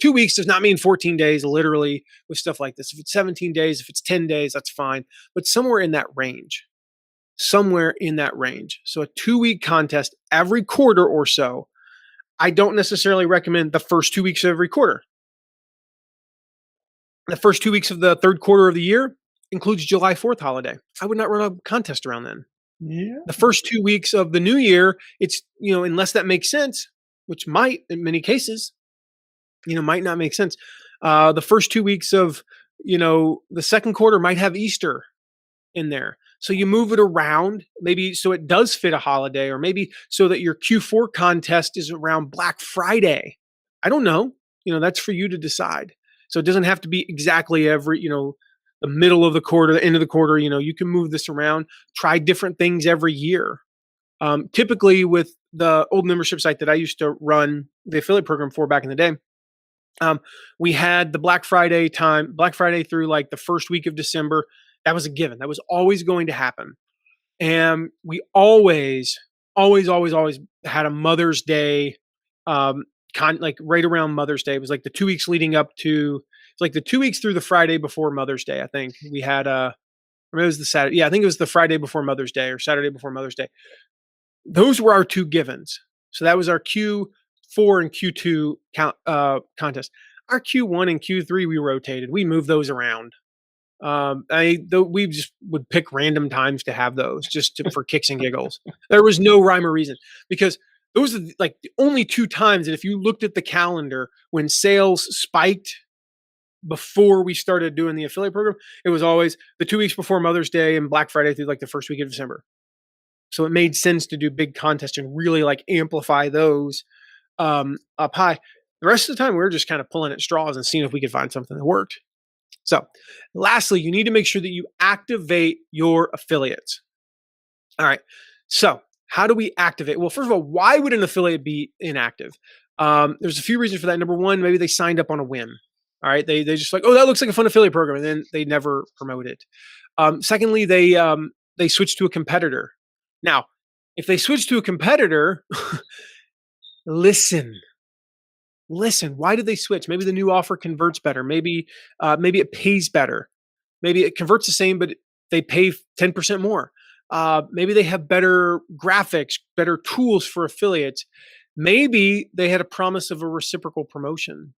2 weeks does not mean 14 days, literally, with stuff like this. If it's 17 days, if it's 10 days, that's fine. But somewhere in that range. Somewhere in that range. So a 2-week contest every quarter or so. I don't necessarily recommend the first 2 weeks of every quarter. The first 2 weeks of the third quarter of the year includes July 4th holiday. I would not run a contest around then. Yeah. The first 2 weeks of the new year, it's, unless that makes sense, which might in many cases, might not make sense. The first 2 weeks of, the second quarter might have Easter in there. So you move it around, maybe so it does fit a holiday, or maybe so that your Q4 contest is around Black Friday. I don't know. That's for you to decide. So it doesn't have to be exactly every, the middle of the quarter, the end of the quarter. You can move this around, try different things every year. Typically, with the old membership site that I used to run the affiliate program for back in the day, we had the Black Friday through like the first week of December. That was a given. That was always going to happen. And we always, always, always, always had a Mother's Day, like right around Mother's Day. It was like the 2 weeks leading up to, it's like the 2 weeks through the Friday before Mother's Day. I think we had it was the Saturday. Yeah, I think it was the Friday before Mother's Day or Saturday before Mother's Day. Those were our two givens. So that was our Q4 and Q2 contest. Our Q1 and Q3 we rotated. We moved those around. We just would pick random times to have those for kicks and giggles. There was no rhyme or reason because those are like the only two times that if you looked at the calendar when sales spiked before we started doing the affiliate program, it was always the 2 weeks before Mother's Day and Black Friday through like the first week of December. So it made sense to do big contests and really like amplify those up high. The rest of the time, we were just kind of pulling at straws and seeing if we could find something that worked. So lastly, you need to make sure that you activate your affiliates. All right. So how do we activate? Well, first of all, why would an affiliate be inactive? There's a few reasons for that. Number one, maybe they signed up on a whim. All right. They just like, oh, that looks like a fun affiliate program. And then they never promote it. Secondly, they switch to a competitor. Now, if they switch to a competitor, listen. Why did they switch? Maybe the new offer converts better. Maybe it pays better. Maybe it converts the same, but they pay 10% more. Maybe they have better graphics, better tools for affiliates. Maybe they had a promise of a reciprocal promotion,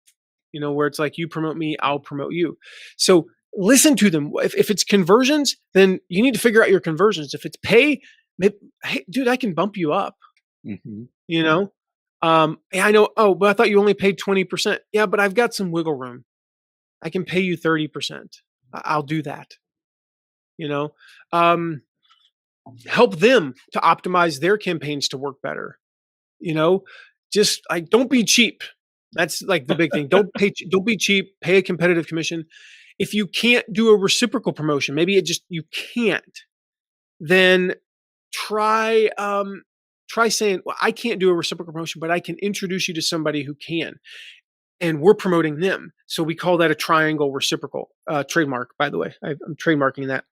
where it's like you promote me, I'll promote you. So listen to them. If it's conversions, then you need to figure out your conversions. If it's pay, maybe, hey, dude, I can bump you up. Mm-hmm. Yeah, I know. Oh, but I thought you only paid 20%. Yeah, but I've got some wiggle room. I can pay you 30%. I'll do that. Help them to optimize their campaigns to work better. Just like don't be cheap. That's like the big thing. Don't be cheap. Pay a competitive commission. If you can't do a reciprocal promotion, maybe you can't. Then try saying, well, I can't do a reciprocal promotion, but I can introduce you to somebody who can. And we're promoting them. So we call that a triangle reciprocal trademark, by the way. I'm trademarking that.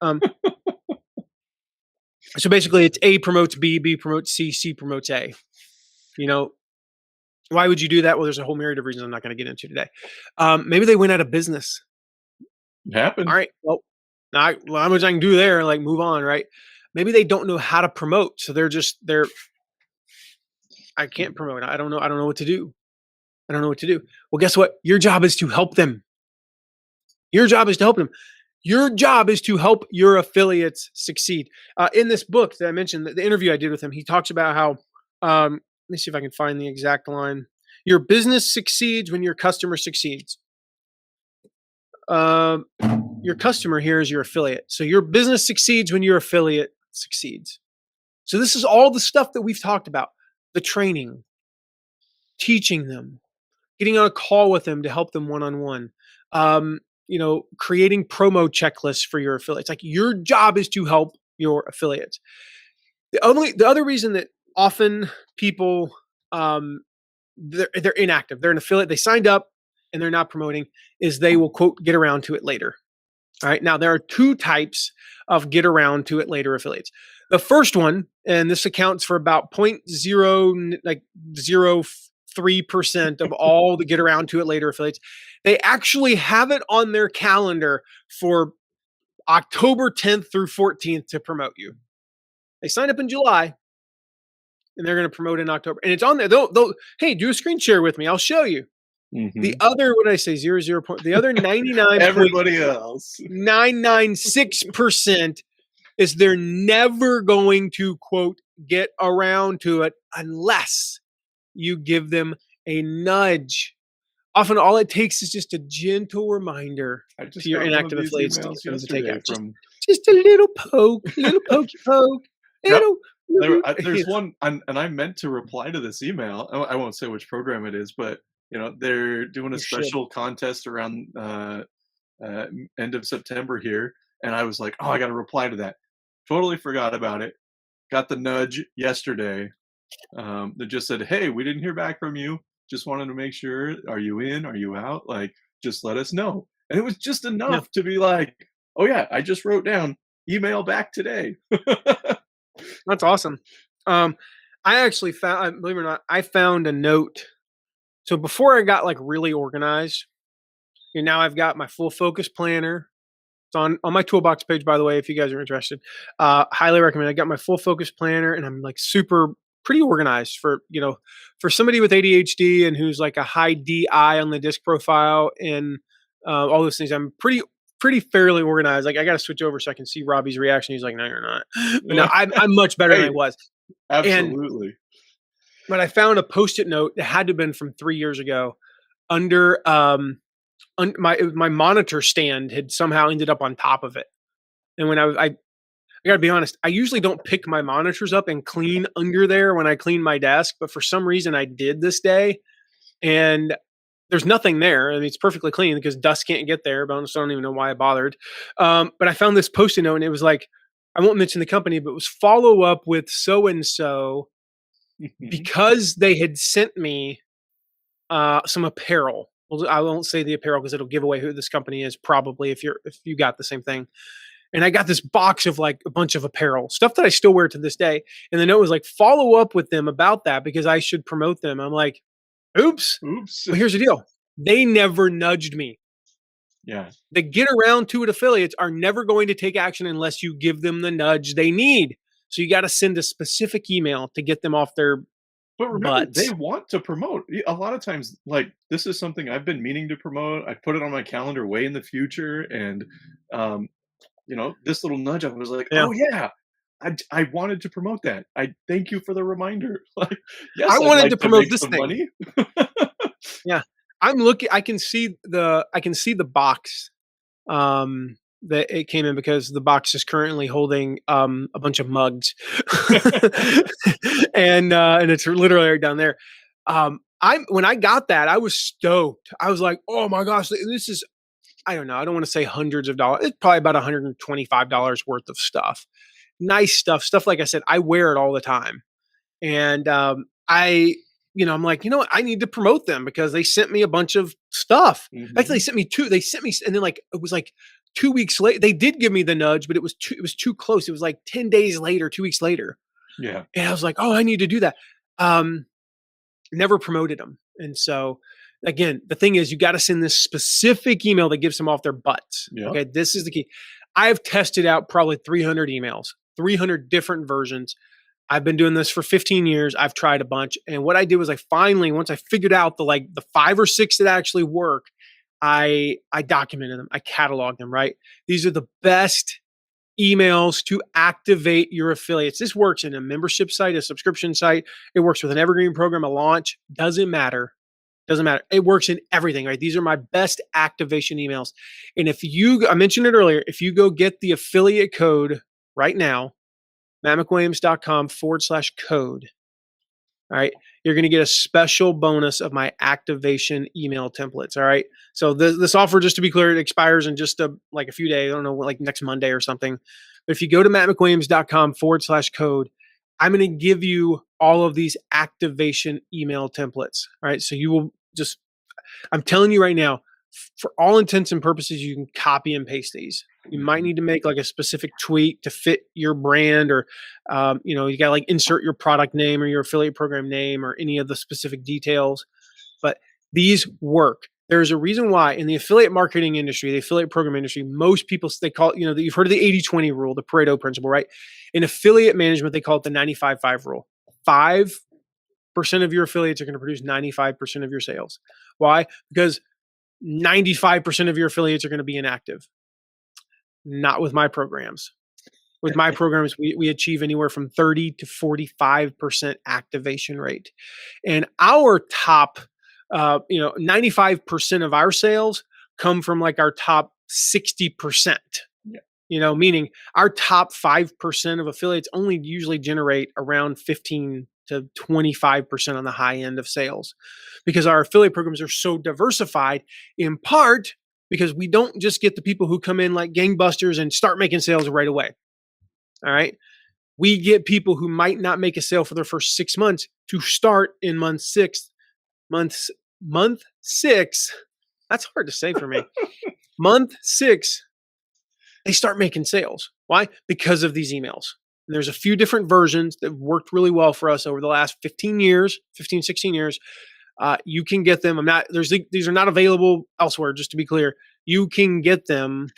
So basically it's A promotes B, B promotes C, C promotes A. Why would you do that? Well, there's a whole myriad of reasons I'm not going to get into today. Maybe they went out of business. It happened. All right. Well, how much I can do there, like move on, right? Maybe they don't know how to promote. So I can't promote. I don't know what to do. Well, guess what? Your job is to help them. Your job is to help your affiliates succeed. In this book that I mentioned, the interview I did with him, he talks about how, let me see if I can find the exact line. Your business succeeds when your customer succeeds. Your customer here is your affiliate. So your business succeeds when your affiliate succeeds. So this is all the stuff that we've talked about. The training, teaching them, getting on a call with them to help them one-on-one, creating promo checklists for your affiliates. Like your job is to help your affiliates. The other reason that often people, they're inactive, they're an affiliate, they signed up and they're not promoting, is they will quote, get around to it later. All right. Now there are two types of get around to it later affiliates. The first one, and this accounts for about 0.03% of all the get around to it later affiliates. They actually have it on their calendar for October 10th through 14th to promote you. They signed up in July and they're going to promote in October. And it's on there. They'll hey, do a screen share with me. I'll show you. Mm-hmm. The other, what did I say, 0.0 point? The other 99. Everybody else. 996% is they're never going to, quote, get around to it unless you give them a nudge. Often all it takes is just a gentle reminder to your inactive affiliates to get them to take action. Just a little poke, little pokey poke. There's one, and I meant to reply to this email. I won't say which program it is, but they're doing a special contest around end of September here, and I was like, "Oh, I gotta reply to that." Totally forgot about it. Got the nudge yesterday, that just said, "Hey, we didn't hear back from you. Just wanted to make sure. Are you in? Are you out? Like, just let us know." And it was just Yeah, enough to be like, "Oh yeah, I just wrote down email back today." that's awesome. Um, I actually found, believe it or not, I found a note. So before I got like really organized, and now I've got my full focus planner. It's on my toolbox page, by the way, if you guys are interested. Highly recommend. I got my full focus planner, and I'm like super pretty organized for for somebody with ADHD and who's like a high DI on the disc profile and all those things. I'm pretty fairly organized. Like I got to switch over so I can see Robbie's reaction. He's like, "No, you're not." But no, I'm much better than I Hey, was. And absolutely. but I found a post-it note that had to have been from 3 years ago under my monitor stand had somehow ended up on top of it. And when I gotta be honest, I usually don't pick my monitors up and clean under there when I clean my desk, but for some reason I did this day, and there's nothing there. I mean, it's perfectly clean because dust can't get there. But I don't even know why I bothered. But I found this post-it note, and it was like, I won't mention the company, but it was follow up with so and so because they had sent me some apparel. Well, I won't say the apparel because it'll give away who this company is probably if you got the same thing. And I got this box of like a bunch of apparel stuff that I still wear to this day. And the note was like, follow up with them about that because I should promote them. I'm like, oops. Oops. Well, here's the deal. They never nudged me. Yeah. The get around to it affiliates are never going to take action unless you give them the nudge they need. So you got to send a specific email to get them off their But remember, they butts. want to promote. A lot of times, like, this is something I've been meaning to promote. I put it on my calendar way in the future, and, um, this little nudge, I was like, Yeah. "Oh, yeah. I wanted to promote that. I thank you for the reminder." Like, I yes, I'd wanted like to to promote make this some thing. money. Yeah. I'm looking, I can see the box that it came in because the box is currently holding a bunch of mugs. And it's literally right down there. I when I got that, I was stoked. I was like, "Oh my gosh, this is I don't know, I don't want to say hundreds of dollars. It's probably about $125 worth of stuff. Nice stuff. Stuff like I said, I wear it all the time." And I'm like, you know what? I need to promote them because they sent me a bunch of stuff. Actually, they Mhm. sent me two. They sent me, and then like it was like 2 weeks later. They did give me the nudge, but it was too close. It was like 10 days later, 2 weeks later, Yeah. and I was like, oh, I need to do that. Um, Never promoted them, and so again, the thing is, you got to send this specific email that gives them off their butts. Yep. Okay, this is the key. I've tested out probably 300 emails, 300 different versions. I've been doing this for 15 years. I've tried a bunch. And what I did was I finally, once I figured out the 5 or 6 that actually work, I documented them. I cataloged them, right? These are the best emails to activate your affiliates. This works in a membership site, a subscription site. It works with an evergreen program, a launch. Doesn't matter. Doesn't matter. It works in everything, right? These are my best activation emails. And I mentioned it earlier, if you go get the affiliate code right now, mattmcwilliams.com/code. All right. You're going to get a special bonus of my activation email templates. All right. So this offer, just to be clear, it expires in just like a few days. I don't know, like next Monday or something. But if you go to mattmcwilliams.com/code, I'm going to give you all of these activation email templates. All right. So you will just, I'm telling you right now, for all intents and purposes, you can copy and paste these. You might Mhm. need to make like a specific tweak to fit your brand, or you got to like insert your product name or your affiliate program name or any of the specific details. But these work. There's a reason why in the affiliate marketing industry, the affiliate program industry, most people they call it, you've heard of the 80-20 rule, the Pareto principle, right? In affiliate management, they call it the 95-5 rule. 5% of your affiliates are going to produce 95% of your sales. Why? Because 95% of your affiliates are going to be inactive. Not with my programs. With my programs, we achieve anywhere from 30 to 45% activation rate. And our top, 95% of our sales come from like our top 60%. Yeah. Meaning our top 5% of affiliates only usually generate around 15 to 25% on the high end of sales because our affiliate programs are so diversified in part because we don't just get the people who come in like gangbusters and start making sales right away. All right. We get people who might not make a sale for their first 6 months to start in month six. Month six. That's hard to say for me. Month six, they start making sales. Why? Because of these emails. And there's a few different versions that have worked really well for us over the last 16 years. You can get them. These are not available elsewhere, just to be clear. You can get them.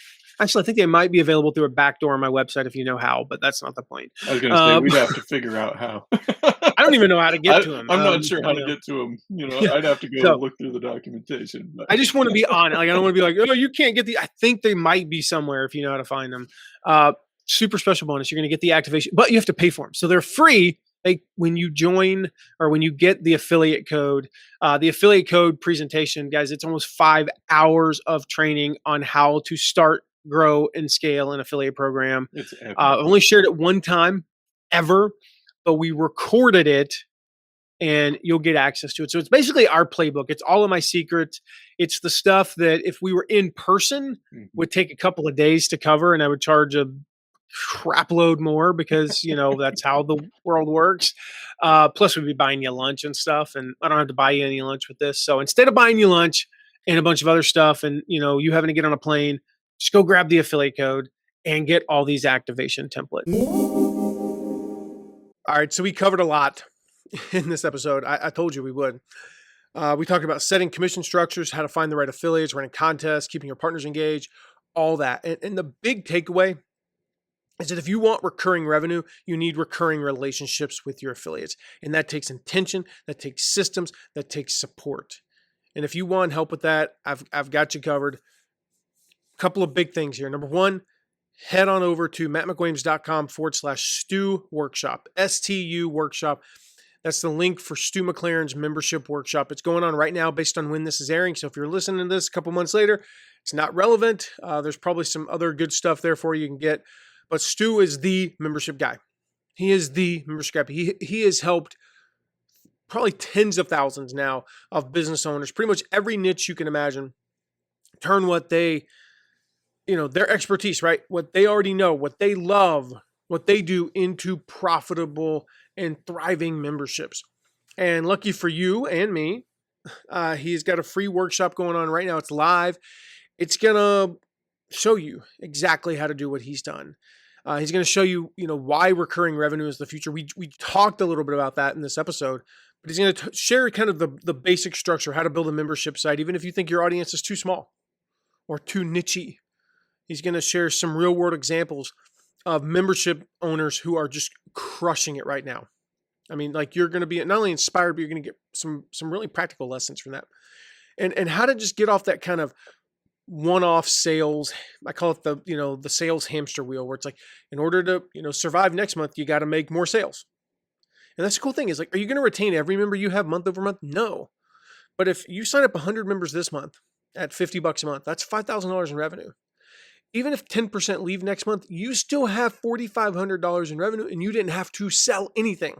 Actually, I think they might be available through a backdoor on my website if you know how, but that's not the point. I was going to say, we'd have to figure out how. I don't even know how to get to them. I'm not sure how to get to them. I'd have to go look through the documentation. But. I just want to be on it. Like, I don't want to be like, oh, you can't get I think they might be somewhere if you know how to find them. Super special bonus. You're going to get the activation, but you have to pay for them. So they're free. When you join or when you get the affiliate code presentation, guys, it's almost 5 hours of training on how to start, grow, and scale an affiliate program. I've only shared it one time ever, but we recorded it and you'll get access to it. So it's basically our playbook. It's all of my secrets. It's the stuff that if we were in person would take a couple of days to cover, and I would charge a crap load more because that's how the world works. Plus we'd be buying you lunch and stuff, and I don't have to buy you any lunch with this. So instead of buying you lunch and a bunch of other stuff and you having to get on a plane, just go grab the affiliate code and get all these activation templates. All right, so we covered a lot in this episode. I told you we would. We talked about setting commission structures, how to find the right affiliates, running contests, keeping your partners engaged, all that. And the big takeaway is that if you want recurring revenue, you need recurring relationships with your affiliates. And that takes intention, that takes systems, that takes support. And if you want help with that, I've got you covered. A couple of big things here. Number one, head on over to mattmcwilliams.com/Stu Workshop, STU Workshop. That's the link for Stu McLaren's membership workshop. It's going on right now based on when this is airing. So if you're listening to this a couple months later, it's not relevant. There's probably some other good stuff there for you can get. But Stu is the membership guy. He is the membership guy. He has helped probably tens of thousands now of business owners, pretty much every niche you can imagine, turn what they, their expertise, right? What they already know, what they love, what they do into profitable and thriving memberships. And lucky for you and me, he's got a free workshop going on right now. It's live. It's going to show you exactly how to do what he's done. He's going to show you, why recurring revenue is the future. We talked a little bit about that in this episode, but he's going to share kind of the basic structure, how to build a membership site, even if you think your audience is too small or too niche-y. He's going to share some real world examples of membership owners who are just crushing it right now. I mean, like, you're going to be not only inspired, but you're going to get some really practical lessons from that. And how to just get off that kind of one-off sales. I call it the sales hamster wheel, where it's like, in order to, survive next month, you got to make more sales. And that's the cool thing is, like, are you going to retain every member you have month over month? No. But if you sign up 100 members this month at $50 a month, that's $5,000 in revenue. Even if 10% leave next month, you still have $4,500 in revenue and you didn't have to sell anything.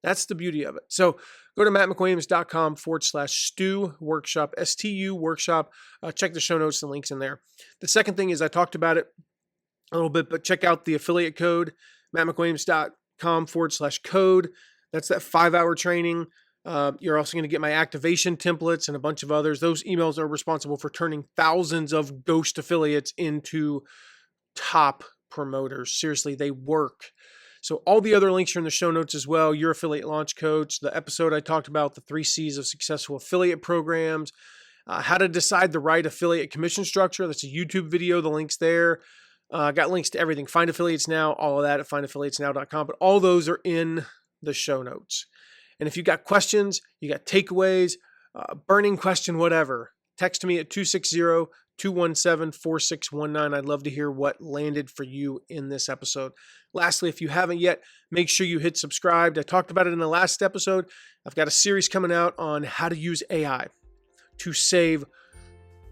That's the beauty of it. So go to mattmcwilliams.com/Stu Workshop, STU Workshop. Check the show notes and links in there. The second thing is, I talked about it a little bit, but check out the affiliate code, mattmcwilliams.com/code. That's that 5-hour training. You're also going to get my activation templates and a bunch of others. Those emails are responsible for turning thousands of ghost affiliates into top promoters. Seriously, they work. So all the other links are in the show notes as well. Your Affiliate Launch Coach, the episode I talked about, the 3 C's of successful affiliate programs, how to decide the right affiliate commission structure. That's a YouTube video. The link's there. Got links to everything. Find Affiliates Now, all of that at findaffiliatesnow.com. But all those are in the show notes. And if you got questions, you got takeaways, burning question, whatever, text me at 260-217-4619. I'd love to hear what landed for you in this episode. Lastly, if you haven't yet, make sure you hit subscribe. I talked about it in the last episode. I've got a series coming out on how to use AI to save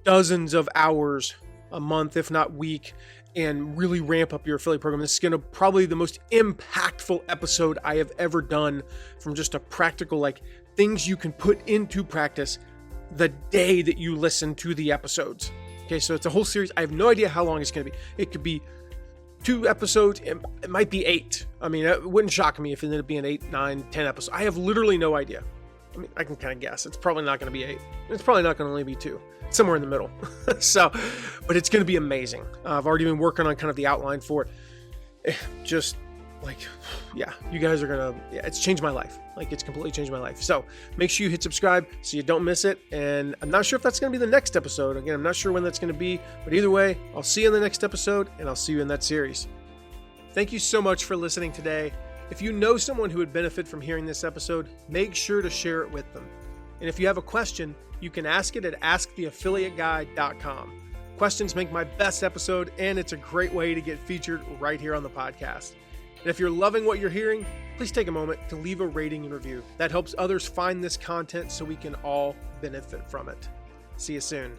dozens of hours a month, if not week, and really ramp up your affiliate program. This is going to probably the most impactful episode I have ever done, from just a practical, like, things you can put into practice the day that you listen to the episodes. Okay, so it's a whole series. I have no idea how long it's going to be. It could be 2 episodes. It might be 8. I mean, it wouldn't shock me if it ended up being 8, 9, 10 episodes. I have literally no idea. I mean, I can kind of guess. It's probably not going to be 8. It's probably not going to only be 2. Somewhere in the middle. So, but it's going to be amazing. I've already been working on kind of the outline for it. Just like, yeah, you guys are going to, yeah, it's changed my life. Like, it's completely changed my life. So make sure you hit subscribe so you don't miss it. And I'm not sure if that's going to be the next episode. Again, I'm not sure when that's going to be, but either way, I'll see you in the next episode and I'll see you in that series. Thank you so much for listening today. If you know someone who would benefit from hearing this episode, make sure to share it with them. And if you have a question, you can ask it at asktheaffiliateguy.com. Questions make my best episode, and it's a great way to get featured right here on the podcast. And if you're loving what you're hearing, please take a moment to leave a rating and review. That helps others find this content so we can all benefit from it. See you soon.